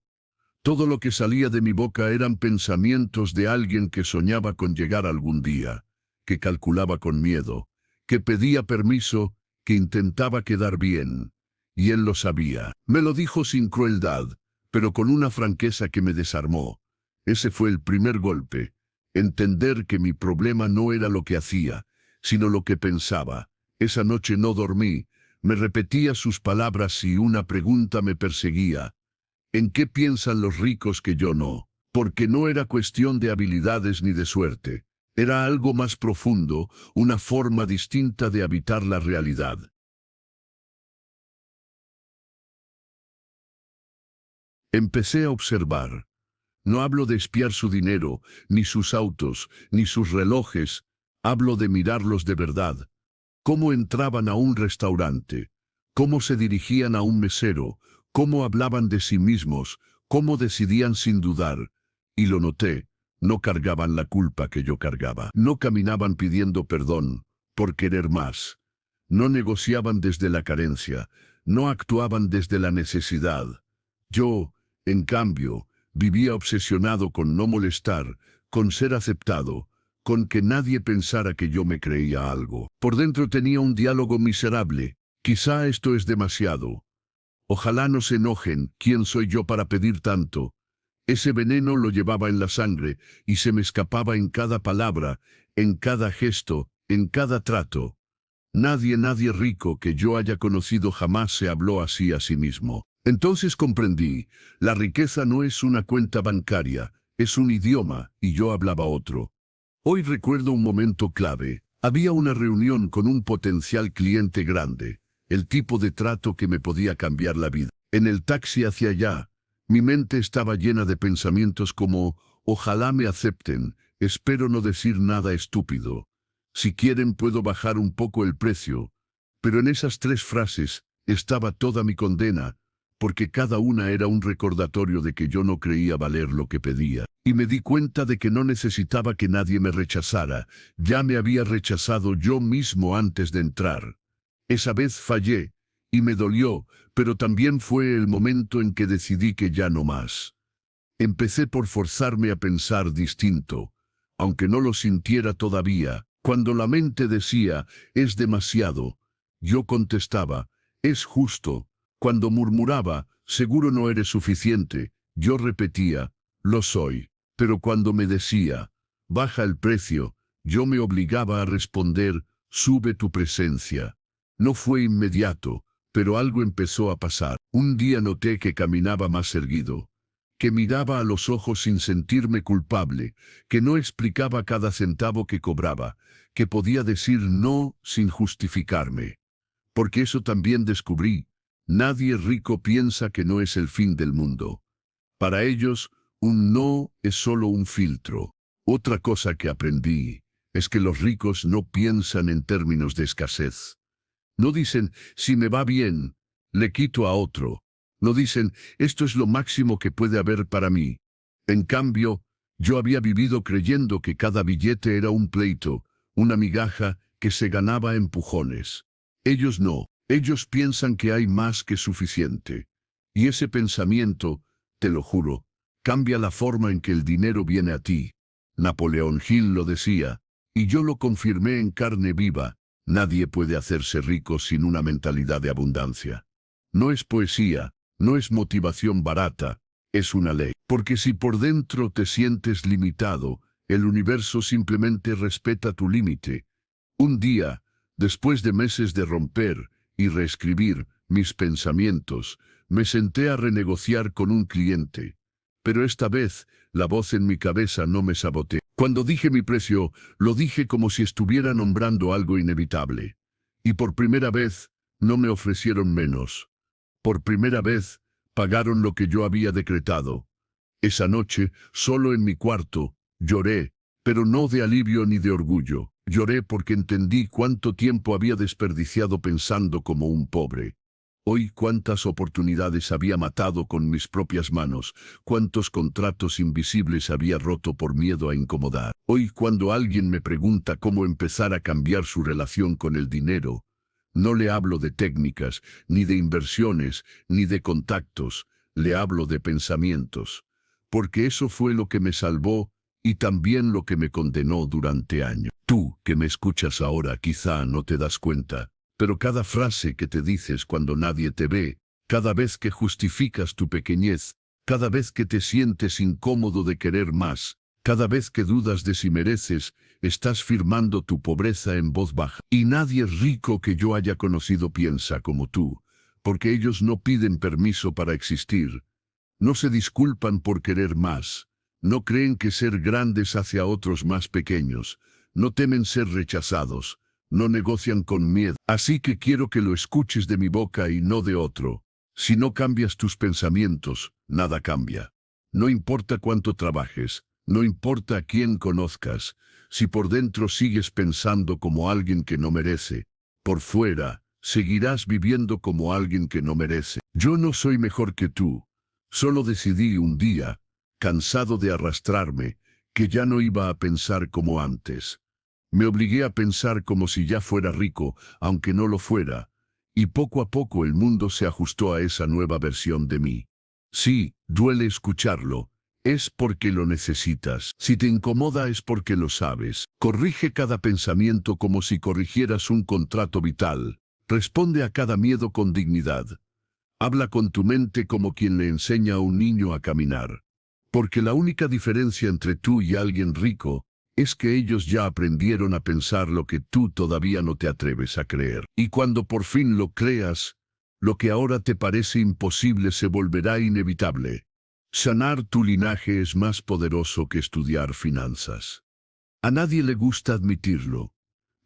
Todo lo que salía de mi boca eran pensamientos de alguien que soñaba con llegar algún día, que calculaba con miedo, que pedía permiso, que intentaba quedar bien. Y él lo sabía. Me lo dijo sin crueldad, pero con una franqueza que me desarmó. Ese fue el primer golpe. Entender que mi problema no era lo que hacía, sino lo que pensaba. Esa noche no dormí. Me repetía sus palabras y una pregunta me perseguía. ¿En qué piensan los ricos que yo no? Porque no era cuestión de habilidades ni de suerte. Era algo más profundo, una forma distinta de habitar la realidad. Empecé a observar. No hablo de espiar su dinero, ni sus autos, ni sus relojes. Hablo de mirarlos de verdad. Cómo entraban a un restaurante, cómo se dirigían a un mesero, cómo hablaban de sí mismos, cómo decidían sin dudar. Y lo noté, no cargaban la culpa que yo cargaba. No caminaban pidiendo perdón, por querer más. No negociaban desde la carencia, no actuaban desde la necesidad. Yo, en cambio, vivía obsesionado con no molestar, con ser aceptado, con que nadie pensara que yo me creía algo. Por dentro tenía un diálogo miserable. Quizá esto es demasiado. Ojalá no se enojen, ¿quién soy yo para pedir tanto? Ese veneno lo llevaba en la sangre, y se me escapaba en cada palabra, en cada gesto, en cada trato. Nadie rico que yo haya conocido jamás se habló así a sí mismo. Entonces comprendí, la riqueza no es una cuenta bancaria, es un idioma, y yo hablaba otro. Hoy recuerdo un momento clave. Había una reunión con un potencial cliente grande, el tipo de trato que me podía cambiar la vida. En el taxi hacia allá, mi mente estaba llena de pensamientos como, ojalá me acepten, espero no decir nada estúpido. Si quieren puedo bajar un poco el precio. Pero en esas tres frases, estaba toda mi condena, porque cada una era un recordatorio de que yo no creía valer lo que pedía. Y me di cuenta de que no necesitaba que nadie me rechazara, ya me había rechazado yo mismo antes de entrar. Esa vez fallé, y me dolió, pero también fue el momento en que decidí que ya no más. Empecé por forzarme a pensar distinto, aunque no lo sintiera todavía. Cuando la mente decía, es demasiado, yo contestaba, es justo. Cuando murmuraba, seguro no eres suficiente, yo repetía, lo soy. Pero cuando me decía, baja el precio, yo me obligaba a responder, sube tu presencia. No fue inmediato, pero algo empezó a pasar. Un día noté que caminaba más erguido, que miraba a los ojos sin sentirme culpable, que no explicaba cada centavo que cobraba, que podía decir no sin justificarme. Porque eso también descubrí, nadie rico piensa que no es el fin del mundo. Para ellos, un no es solo un filtro. Otra cosa que aprendí es que los ricos no piensan en términos de escasez. No dicen, si me va bien, le quito a otro. No dicen, esto es lo máximo que puede haber para mí. En cambio, yo había vivido creyendo que cada billete era un pleito, una migaja que se ganaba a empujones. Ellos no, ellos piensan que hay más que suficiente. Y ese pensamiento, te lo juro, cambia la forma en que el dinero viene a ti. Napoleón Hill lo decía, y yo lo confirmé en carne viva, nadie puede hacerse rico sin una mentalidad de abundancia. No es poesía, no es motivación barata, es una ley. Porque si por dentro te sientes limitado, el universo simplemente respeta tu límite. Un día, después de meses de romper y reescribir mis pensamientos, me senté a renegociar con un cliente. Pero esta vez, la voz en mi cabeza no me saboteó. Cuando dije mi precio, lo dije como si estuviera nombrando algo inevitable. Y por primera vez, no me ofrecieron menos. Por primera vez, pagaron lo que yo había decretado. Esa noche, solo en mi cuarto, lloré, pero no de alivio ni de orgullo. Lloré porque entendí cuánto tiempo había desperdiciado pensando como un pobre. Hoy cuántas oportunidades había matado con mis propias manos, cuántos contratos invisibles había roto por miedo a incomodar. Hoy cuando alguien me pregunta cómo empezar a cambiar su relación con el dinero, no le hablo de técnicas, ni de inversiones, ni de contactos, le hablo de pensamientos. Porque eso fue lo que me salvó y también lo que me condenó durante años. Tú, que me escuchas ahora, quizá no te das cuenta, pero cada frase que te dices cuando nadie te ve, cada vez que justificas tu pequeñez, cada vez que te sientes incómodo de querer más, cada vez que dudas de si mereces, estás firmando tu pobreza en voz baja. Y nadie rico que yo haya conocido piensa como tú, porque ellos no piden permiso para existir, no se disculpan por querer más, no creen que ser grandes hace a otros más pequeños, no temen ser rechazados, no negocian con miedo. Así que quiero que lo escuches de mi boca y no de otro. Si no cambias tus pensamientos, nada cambia. No importa cuánto trabajes, no importa a quién conozcas, si por dentro sigues pensando como alguien que no merece, por fuera, seguirás viviendo como alguien que no merece. Yo no soy mejor que tú. Solo decidí un día, cansado de arrastrarme, que ya no iba a pensar como antes. Me obligué a pensar como si ya fuera rico, aunque no lo fuera, y poco a poco el mundo se ajustó a esa nueva versión de mí. Sí, duele escucharlo, es porque lo necesitas. Si te incomoda es porque lo sabes. Corrige cada pensamiento como si corrigieras un contrato vital. Responde a cada miedo con dignidad. Habla con tu mente como quien le enseña a un niño a caminar. Porque la única diferencia entre tú y alguien rico es que ellos ya aprendieron a pensar lo que tú todavía no te atreves a creer. Y cuando por fin lo creas, lo que ahora te parece imposible se volverá inevitable. Sanar tu linaje es más poderoso que estudiar finanzas. A nadie le gusta admitirlo,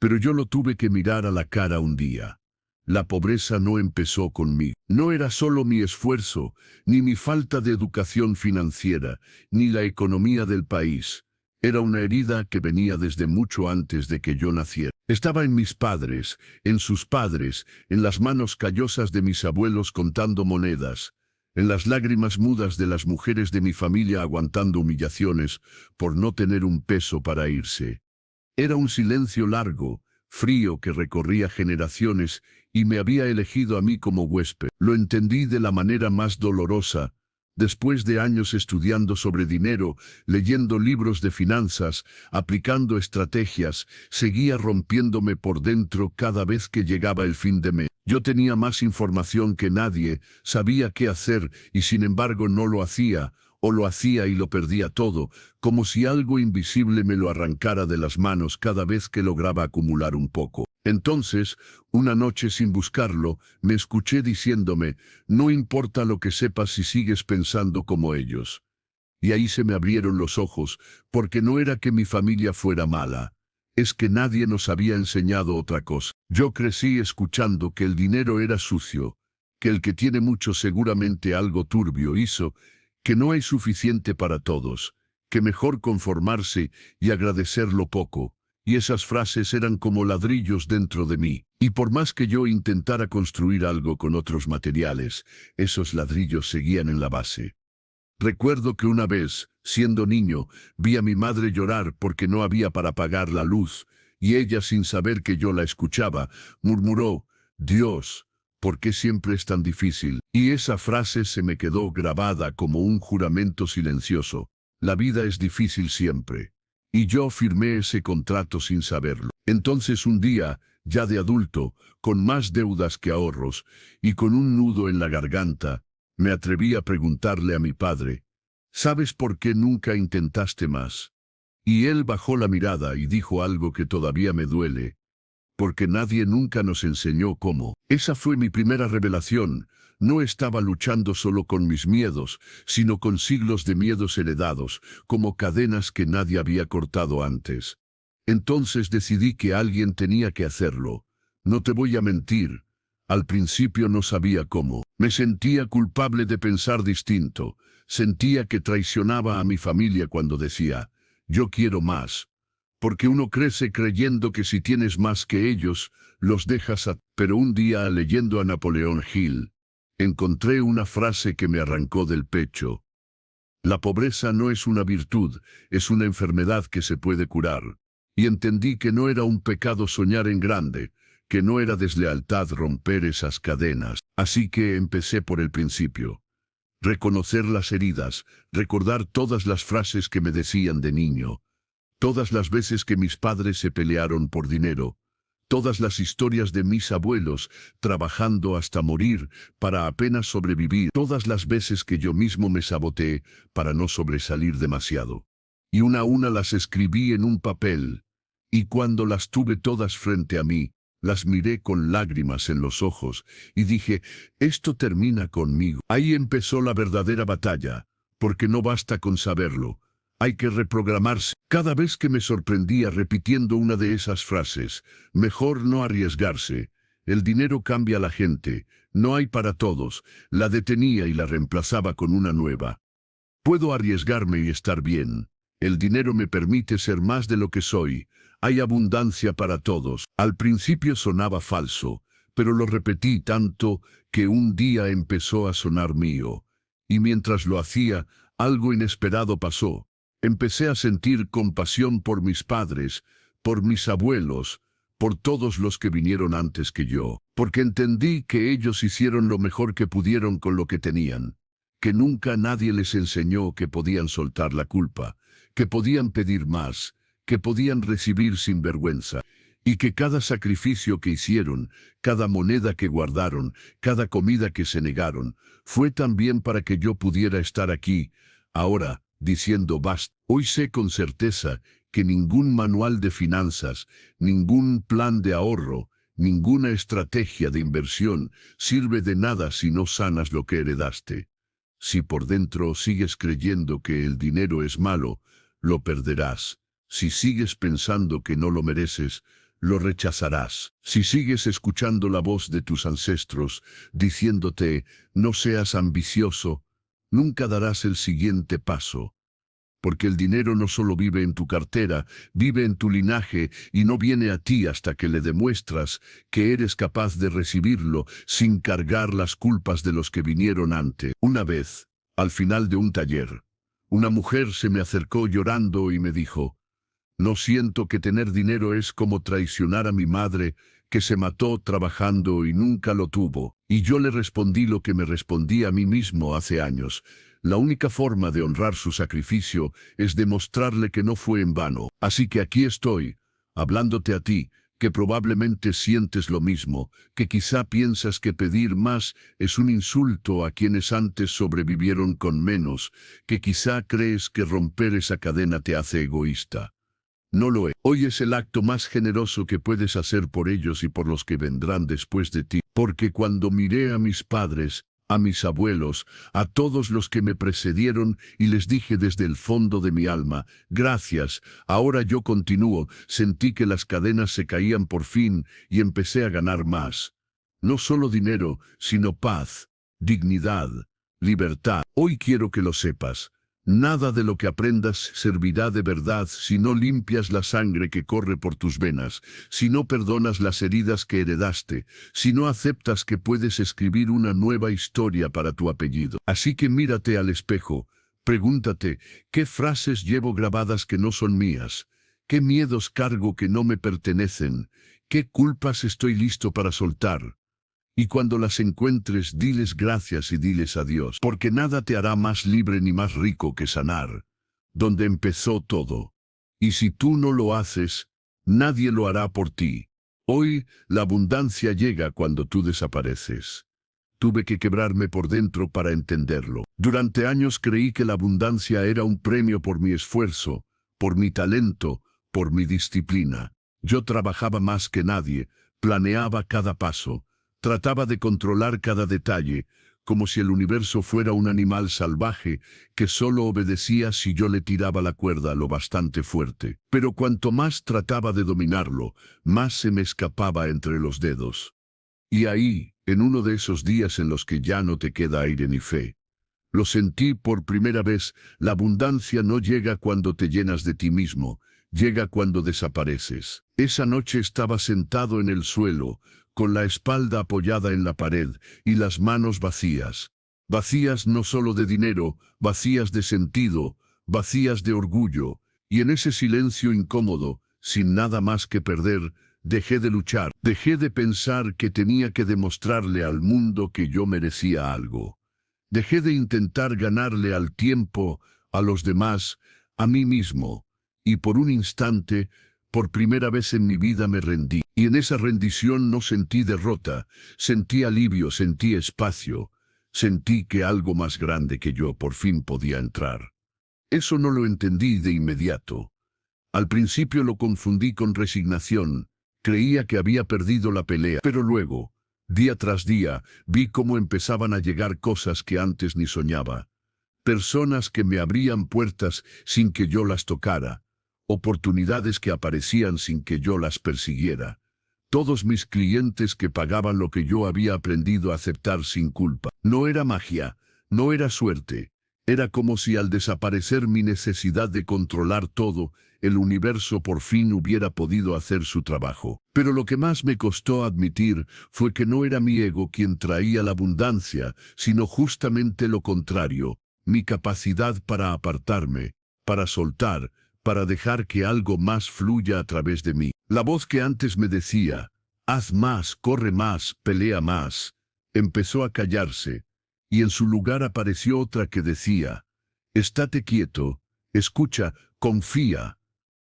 pero yo lo tuve que mirar a la cara un día. La pobreza no empezó conmigo. No era solo mi esfuerzo, ni mi falta de educación financiera, ni la economía del país. Era una herida que venía desde mucho antes de que yo naciera. Estaba en mis padres, en sus padres, en las manos callosas de mis abuelos contando monedas, en las lágrimas mudas de las mujeres de mi familia aguantando humillaciones por no tener un peso para irse. Era un silencio largo, frío que recorría generaciones y me había elegido a mí como huésped. Lo entendí de la manera más dolorosa. Después de años estudiando sobre dinero, leyendo libros de finanzas, aplicando estrategias, seguía rompiéndome por dentro cada vez que llegaba el fin de mes. Yo tenía más información que nadie, sabía qué hacer y sin embargo no lo hacía, o lo hacía y lo perdía todo, como si algo invisible me lo arrancara de las manos cada vez que lograba acumular un poco. Entonces, una noche sin buscarlo, me escuché diciéndome, no importa lo que sepas si sigues pensando como ellos. Y ahí se me abrieron los ojos, porque no era que mi familia fuera mala. Es que nadie nos había enseñado otra cosa. Yo crecí escuchando que el dinero era sucio, que el que tiene mucho seguramente algo turbio hizo, que no hay suficiente para todos, que mejor conformarse y agradecer lo poco. Y esas frases eran como ladrillos dentro de mí. Y por más que yo intentara construir algo con otros materiales, esos ladrillos seguían en la base. Recuerdo que una vez, siendo niño, vi a mi madre llorar porque no había para pagar la luz, y ella, sin saber que yo la escuchaba, murmuró, «Dios, ¿por qué siempre es tan difícil?». Y esa frase se me quedó grabada como un juramento silencioso. La vida es difícil siempre. Y yo firmé ese contrato sin saberlo. Entonces un día, ya de adulto, con más deudas que ahorros, y con un nudo en la garganta, me atreví a preguntarle a mi padre, «¿Sabes por qué nunca intentaste más?». Y él bajó la mirada y dijo algo que todavía me duele, «Porque nadie nunca nos enseñó cómo». Esa fue mi primera revelación. No estaba luchando solo con mis miedos, sino con siglos de miedos heredados, como cadenas que nadie había cortado antes. Entonces decidí que alguien tenía que hacerlo. No te voy a mentir. Al principio no sabía cómo. Me sentía culpable de pensar distinto. Sentía que traicionaba a mi familia cuando decía, «Yo quiero más». Porque uno crece creyendo que si tienes más que ellos, los dejas a... Pero un día, leyendo a Napoleón Hill, encontré una frase que me arrancó del pecho. La pobreza no es una virtud, es una enfermedad que se puede curar. Y entendí que no era un pecado soñar en grande, que no era deslealtad romper esas cadenas. Así que empecé por el principio. Reconocer las heridas, recordar todas las frases que me decían de niño. Todas las veces que mis padres se pelearon por dinero, todas las historias de mis abuelos trabajando hasta morir para apenas sobrevivir, todas las veces que yo mismo me saboteé para no sobresalir demasiado. Y una a una las escribí en un papel, y cuando las tuve todas frente a mí, las miré con lágrimas en los ojos y dije, esto termina conmigo. Ahí empezó la verdadera batalla, porque no basta con saberlo. Hay que reprogramarse. Cada vez que me sorprendía repitiendo una de esas frases, mejor no arriesgarse. El dinero cambia a la gente, no hay para todos. La detenía y la reemplazaba con una nueva. Puedo arriesgarme y estar bien. El dinero me permite ser más de lo que soy. Hay abundancia para todos. Al principio sonaba falso, pero lo repetí tanto que un día empezó a sonar mío. Y mientras lo hacía, algo inesperado pasó. Empecé a sentir compasión por mis padres, por mis abuelos, por todos los que vinieron antes que yo, porque entendí que ellos hicieron lo mejor que pudieron con lo que tenían, que nunca nadie les enseñó que podían soltar la culpa, que podían pedir más, que podían recibir sin vergüenza, y que cada sacrificio que hicieron, cada moneda que guardaron, cada comida que se negaron, fue también para que yo pudiera estar aquí, ahora, diciendo basta. Hoy sé con certeza que ningún manual de finanzas, ningún plan de ahorro, ninguna estrategia de inversión sirve de nada si no sanas lo que heredaste. Si por dentro sigues creyendo que el dinero es malo, lo perderás. Si sigues pensando que no lo mereces, lo rechazarás. Si sigues escuchando la voz de tus ancestros, diciéndote, no seas ambicioso, nunca darás el siguiente paso. porque el dinero no solo vive en tu cartera, vive en tu linaje y no viene a ti hasta que le demuestras que eres capaz de recibirlo sin cargar las culpas de los que vinieron antes. Una vez, al final de un taller, una mujer se me acercó llorando y me dijo: no siento que tener dinero es como traicionar a mi madre, que se mató trabajando y nunca lo tuvo. Y yo le respondí lo que me respondí a mí mismo hace años: la única forma de honrar su sacrificio es demostrarle que no fue en vano. Así que aquí estoy, hablándote a ti, que probablemente sientes lo mismo, que quizá piensas que pedir más es un insulto a quienes antes sobrevivieron con menos, que quizá crees que romper esa cadena te hace egoísta. No lo es. Hoy es el acto más generoso que puedes hacer por ellos y por los que vendrán después de ti, porque cuando miré a mis padres, a mis abuelos, a todos los que me precedieron y les dije desde el fondo de mi alma: gracias, ahora yo continúo, sentí que las cadenas se caían por fin y empecé a ganar más. No solo dinero, sino paz, dignidad, libertad. Hoy quiero que lo sepas. Nada de lo que aprendas servirá de verdad si no limpias la sangre que corre por tus venas, si no perdonas las heridas que heredaste, si no aceptas que puedes escribir una nueva historia para tu apellido. Así que mírate al espejo, pregúntate: ¿qué frases llevo grabadas que no son mías? ¿Qué miedos cargo que no me pertenecen? ¿Qué culpas estoy listo para soltar? Y cuando las encuentres, diles gracias y diles adiós, porque nada te hará más libre ni más rico que sanar, donde empezó todo. Y si tú no lo haces, nadie lo hará por ti. Hoy, la abundancia llega cuando tú desapareces. Tuve que quebrarme por dentro para entenderlo. Durante años creí que la abundancia era un premio por mi esfuerzo, por mi talento, por mi disciplina. Yo trabajaba más que nadie, planeaba cada paso, trataba de controlar cada detalle, como si el universo fuera un animal salvaje que solo obedecía si yo le tiraba la cuerda lo bastante fuerte. Pero cuanto más trataba de dominarlo, más se me escapaba entre los dedos. Y ahí, en uno de esos días en los que ya no te queda aire ni fe, lo sentí por primera vez: la abundancia no llega cuando te llenas de ti mismo, llega cuando desapareces. Esa noche estaba sentado en el suelo, con la espalda apoyada en la pared y las manos vacías. Vacías no solo de dinero, vacías de sentido, vacías de orgullo. Y en ese silencio incómodo, sin nada más que perder, dejé de luchar. Dejé de pensar que tenía que demostrarle al mundo que yo merecía algo. Dejé de intentar ganarle al tiempo, a los demás, a mí mismo. Y por un instante, por primera vez en mi vida, me rendí. Y en esa rendición no sentí derrota, sentí alivio, sentí espacio, sentí que algo más grande que yo por fin podía entrar. Eso no lo entendí de inmediato. Al principio lo confundí con resignación, creía que había perdido la pelea, pero luego, día tras día, vi cómo empezaban a llegar cosas que antes ni soñaba. Personas que me abrían puertas sin que yo las tocara, oportunidades que aparecían sin que yo las persiguiera. Todos mis clientes que pagaban lo que yo había aprendido a aceptar sin culpa. No era magia, no era suerte. Era como si al desaparecer mi necesidad de controlar todo, el universo por fin hubiera podido hacer su trabajo. Pero lo que más me costó admitir fue que no era mi ego quien traía la abundancia, sino justamente lo contrario: mi capacidad para apartarme, para soltar, para dejar que algo más fluya a través de mí. La voz que antes me decía: haz más, corre más, pelea más, empezó a callarse, y en su lugar apareció otra que decía: estate quieto, escucha, confía.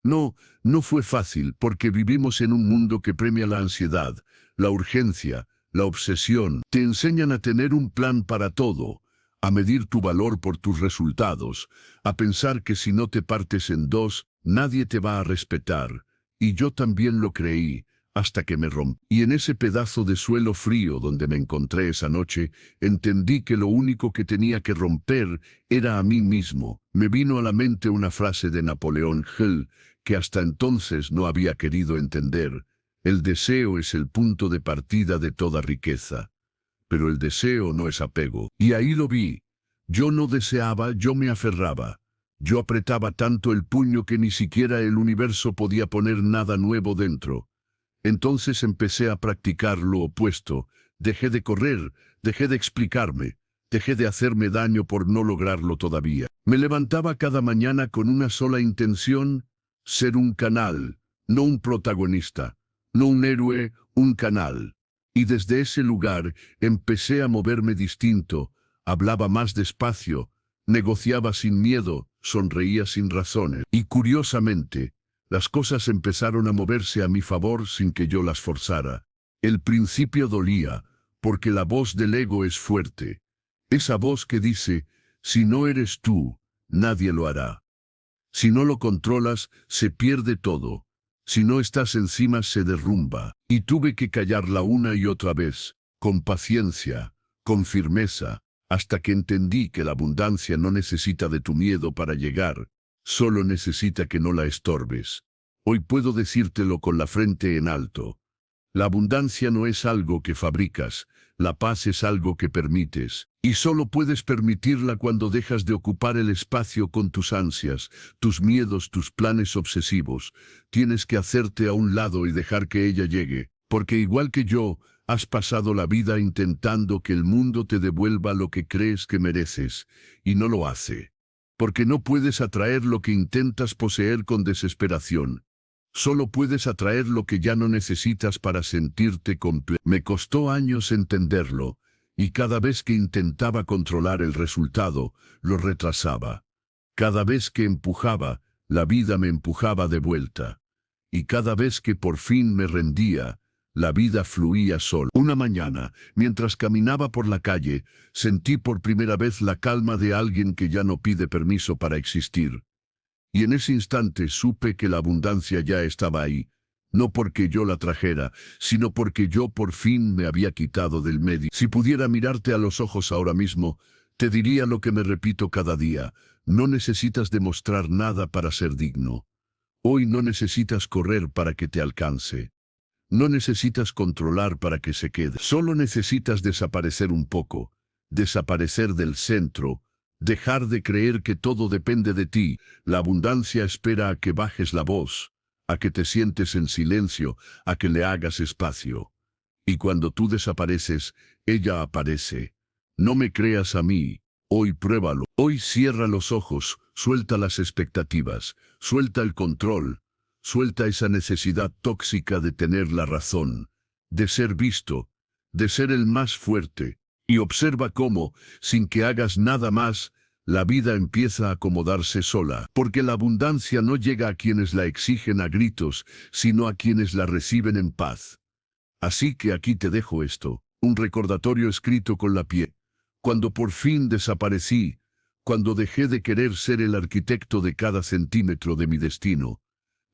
No fue fácil, porque vivimos en un mundo que premia la ansiedad, la urgencia, la obsesión. Te enseñan a tener un plan para todo, a medir tu valor por tus resultados, a pensar que si no te partes en dos, nadie te va a respetar. Y yo también lo creí, hasta que me rompí. Y en ese pedazo de suelo frío donde me encontré esa noche, entendí que lo único que tenía que romper era a mí mismo. Me vino a la mente una frase de Napoleón Hill, que hasta entonces no había querido entender: el deseo es el punto de partida de toda riqueza. Pero el deseo no es apego. Y ahí lo vi. Yo no deseaba, yo me aferraba. Yo apretaba tanto el puño que ni siquiera el universo podía poner nada nuevo dentro. Entonces empecé a practicar lo opuesto. Dejé de correr, dejé de explicarme, dejé de hacerme daño por no lograrlo todavía. Me levantaba cada mañana con una sola intención: ser un canal, no un protagonista, no un héroe, un canal. Y desde ese lugar empecé a moverme distinto, hablaba más despacio, negociaba sin miedo, sonreía sin razones. Y curiosamente, las cosas empezaron a moverse a mi favor sin que yo las forzara. El principio dolía, porque la voz del ego es fuerte. Esa voz que dice: si no eres tú, nadie lo hará. Si no lo controlas, se pierde todo. Si no estás encima, se derrumba. Y tuve que callarla una y otra vez, con paciencia, con firmeza, hasta que entendí que la abundancia no necesita de tu miedo para llegar, solo necesita que no la estorbes. Hoy puedo decírtelo con la frente en alto. La abundancia no es algo que fabricas, la paz es algo que permites, y solo puedes permitirla cuando dejas de ocupar el espacio con tus ansias, tus miedos, tus planes obsesivos. Tienes que hacerte a un lado y dejar que ella llegue, porque igual que yo, has pasado la vida intentando que el mundo te devuelva lo que crees que mereces, y no lo hace. Porque no puedes atraer lo que intentas poseer con desesperación. Solo puedes atraer lo que ya no necesitas para sentirte completo. Me costó años entenderlo, y cada vez que intentaba controlar el resultado, lo retrasaba. Cada vez que empujaba, la vida me empujaba de vuelta. Y cada vez que por fin me rendía, la vida fluía sola. Una mañana, mientras caminaba por la calle, sentí por primera vez la calma de alguien que ya no pide permiso para existir. Y en ese instante supe que la abundancia ya estaba ahí, no porque yo la trajera, sino porque yo por fin me había quitado del medio. Si pudiera mirarte a los ojos ahora mismo, te diría lo que me repito cada día: no necesitas demostrar nada para ser digno. Hoy no necesitas correr para que te alcance. No necesitas controlar para que se quede. Solo necesitas desaparecer un poco, desaparecer del centro, dejar de creer que todo depende de ti. La abundancia espera a que bajes la voz, a que te sientes en silencio, a que le hagas espacio. Y cuando tú desapareces, ella aparece. No me creas a mí, hoy pruébalo. Hoy cierra los ojos, suelta las expectativas, suelta el control, suelta esa necesidad tóxica de tener la razón, de ser visto, de ser el más fuerte. Y observa cómo, sin que hagas nada más, la vida empieza a acomodarse sola. Porque la abundancia no llega a quienes la exigen a gritos, sino a quienes la reciben en paz. Así que aquí te dejo esto, un recordatorio escrito con la piel. Cuando por fin desaparecí, cuando dejé de querer ser el arquitecto de cada centímetro de mi destino,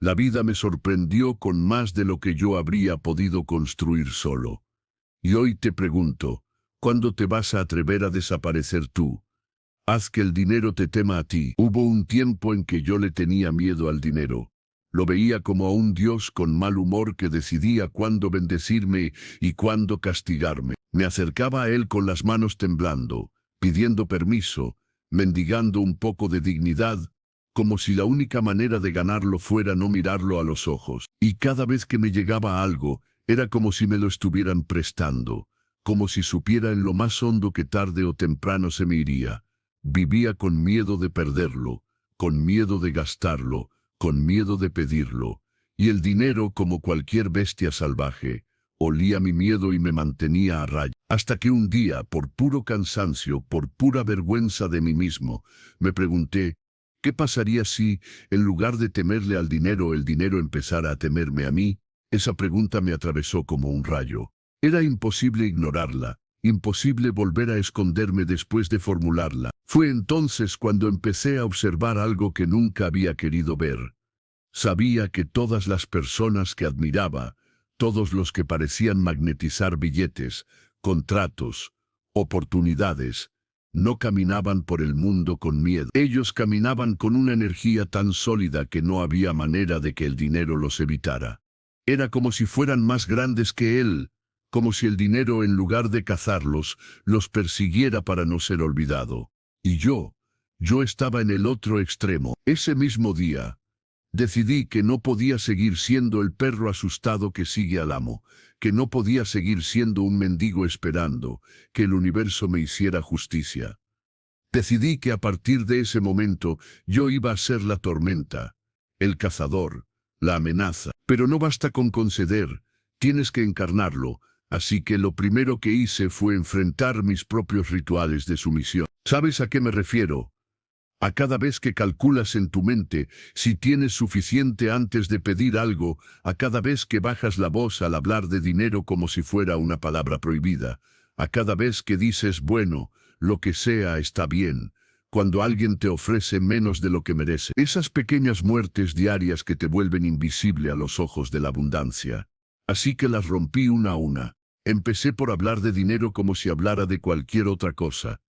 la vida me sorprendió con más de lo que yo habría podido construir solo. Y hoy te pregunto, ¿cuándo te vas a atrever a desaparecer tú? Haz que el dinero te tema a ti. Hubo un tiempo en que yo le tenía miedo al dinero. Lo veía como a un dios con mal humor que decidía cuándo bendecirme y cuándo castigarme. Me acercaba a él con las manos temblando, pidiendo permiso, mendigando un poco de dignidad, como si la única manera de ganarlo fuera no mirarlo a los ojos. Y cada vez que me llegaba algo, era como si me lo estuvieran prestando, como si supiera en lo más hondo que tarde o temprano se me iría. Vivía con miedo de perderlo, con miedo de gastarlo, con miedo de pedirlo. Y el dinero, como cualquier bestia salvaje, olía mi miedo y me mantenía a raya. Hasta que un día, por puro cansancio, por pura vergüenza de mí mismo, me pregunté, ¿qué pasaría si, en lugar de temerle al dinero, el dinero empezara a temerme a mí? Esa pregunta me atravesó como un rayo. Era imposible ignorarla, imposible volver a esconderme después de formularla. Fue entonces cuando empecé a observar algo que nunca había querido ver. Sabía que todas las personas que admiraba, todos los que parecían magnetizar billetes, contratos, oportunidades, no caminaban por el mundo con miedo. Ellos caminaban con una energía tan sólida que no había manera de que el dinero los evitara. Era como si fueran más grandes que él, como si el dinero, en lugar de cazarlos, los persiguiera para no ser olvidado. Y yo Yo estaba en el otro extremo. Ese mismo día, decidí que no podía seguir siendo el perro asustado que sigue al amo, que no podía seguir siendo un mendigo esperando que el universo me hiciera justicia. Decidí que a partir de ese momento yo iba a ser la tormenta, el cazador, la amenaza. Pero no basta con conceder, tienes que encarnarlo, así que lo primero que hice fue enfrentar mis propios rituales de sumisión. ¿Sabes a qué me refiero? A cada vez que calculas en tu mente si tienes suficiente antes de pedir algo, a cada vez que bajas la voz al hablar de dinero como si fuera una palabra prohibida, a cada vez que dices, bueno, lo que sea está bien, cuando alguien te ofrece menos de lo que merece. Esas pequeñas muertes diarias que te vuelven invisible a los ojos de la abundancia. Así que las rompí una a una. Empecé por hablar de dinero como si hablara de cualquier otra cosa.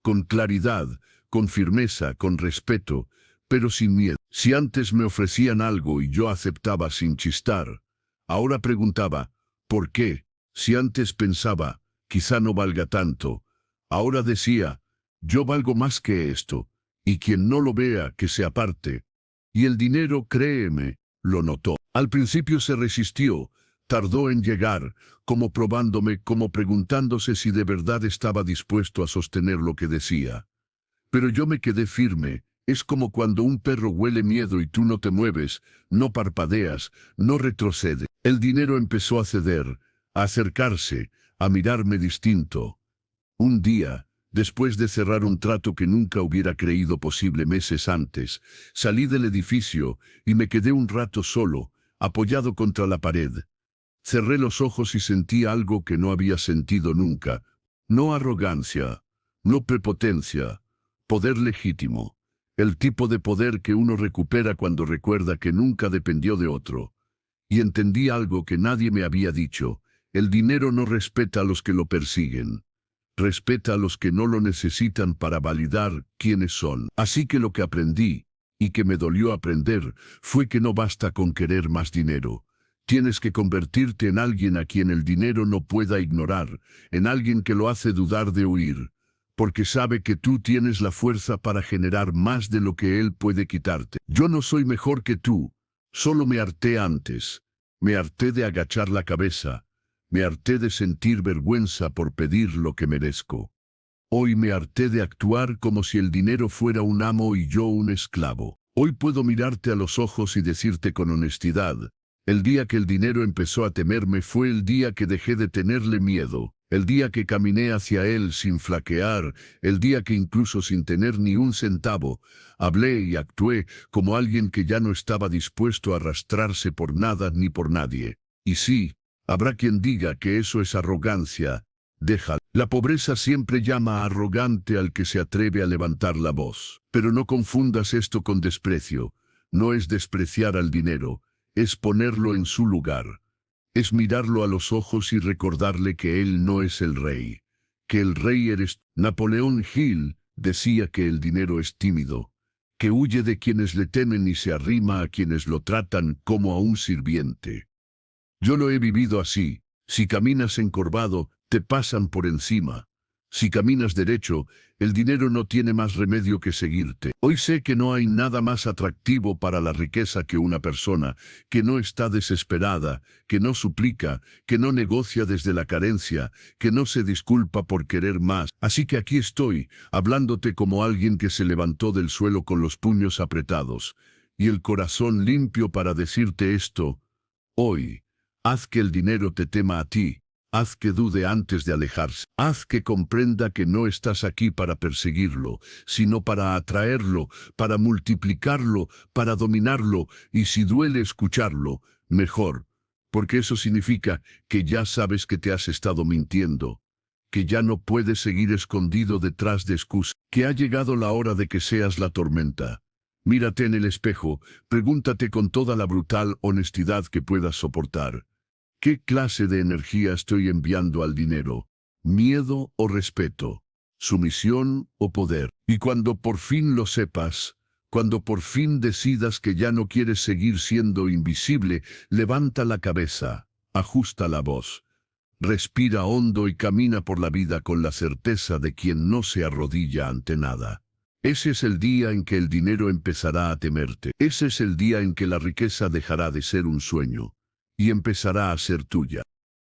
Con claridad, con firmeza, con respeto, pero sin miedo. Si antes me ofrecían algo y yo aceptaba sin chistar, ahora preguntaba, ¿por qué? Si antes pensaba, quizá no valga tanto, ahora decía, yo valgo más que esto, y quien no lo vea, que se aparte. Y el dinero, créeme, lo notó. Al principio se resistió, tardó en llegar, como probándome, como preguntándose si de verdad estaba dispuesto a sostener lo que decía. Pero yo me quedé firme. Es como cuando un perro huele miedo y tú no te mueves, no parpadeas, no retrocedes. El dinero empezó a ceder, a acercarse, a mirarme distinto. Un día, después de cerrar un trato que nunca hubiera creído posible meses antes, salí del edificio y me quedé un rato solo, apoyado contra la pared. Cerré los ojos y sentí algo que no había sentido nunca. No arrogancia, no prepotencia, poder legítimo. El tipo de poder que uno recupera cuando recuerda que nunca dependió de otro. Y entendí algo que nadie me había dicho. El dinero no respeta a los que lo persiguen. Respeta a los que no lo necesitan para validar quiénes son. Así que lo que aprendí, y que me dolió aprender, fue que no basta con querer más dinero. Tienes que convertirte en alguien a quien el dinero no pueda ignorar, en alguien que lo hace dudar de huir, porque sabe que tú tienes la fuerza para generar más de lo que él puede quitarte. Yo no soy mejor que tú, solo me harté antes. Me harté de agachar la cabeza. Me harté de sentir vergüenza por pedir lo que merezco. Hoy me harté de actuar como si el dinero fuera un amo y yo un esclavo. Hoy puedo mirarte a los ojos y decirte con honestidad, el día que el dinero empezó a temerme fue el día que dejé de tenerle miedo, el día que caminé hacia él sin flaquear, el día que incluso sin tener ni un centavo, hablé y actué como alguien que ya no estaba dispuesto a arrastrarse por nada ni por nadie. Y sí, habrá quien diga que eso es arrogancia. Déjalo. La pobreza siempre llama arrogante al que se atreve a levantar la voz. Pero no confundas esto con desprecio. No es despreciar al dinero, es ponerlo en su lugar. Es mirarlo a los ojos y recordarle que él no es el rey. Que el rey eres. Napoleón Hill decía que el dinero es tímido, que huye de quienes le temen y se arrima a quienes lo tratan como a un sirviente. Yo lo he vivido así. Si caminas encorvado, te pasan por encima. Si caminas derecho, el dinero no tiene más remedio que seguirte. Hoy sé que no hay nada más atractivo para la riqueza que una persona que no está desesperada, que no suplica, que no negocia desde la carencia, que no se disculpa por querer más. Así que aquí estoy, hablándote como alguien que se levantó del suelo con los puños apretados y el corazón limpio para decirte esto. Hoy, haz que el dinero te tema a ti. Haz que dude antes de alejarse. Haz que comprenda que no estás aquí para perseguirlo, sino para atraerlo, para multiplicarlo, para dominarlo, y si duele escucharlo, mejor, porque eso significa que ya sabes que te has estado mintiendo, que ya no puedes seguir escondido detrás de excusas, que ha llegado la hora de que seas la tormenta. Mírate en el espejo, pregúntate con toda la brutal honestidad que puedas soportar. ¿Qué clase de energía estoy enviando al dinero? ¿Miedo o respeto? ¿Sumisión o poder? Y cuando por fin lo sepas, cuando por fin decidas que ya no quieres seguir siendo invisible, levanta la cabeza, ajusta la voz, respira hondo y camina por la vida con la certeza de quien no se arrodilla ante nada. Ese es el día en que el dinero empezará a temerte. Ese es el día en que la riqueza dejará de ser un sueño y empezará a ser tuya.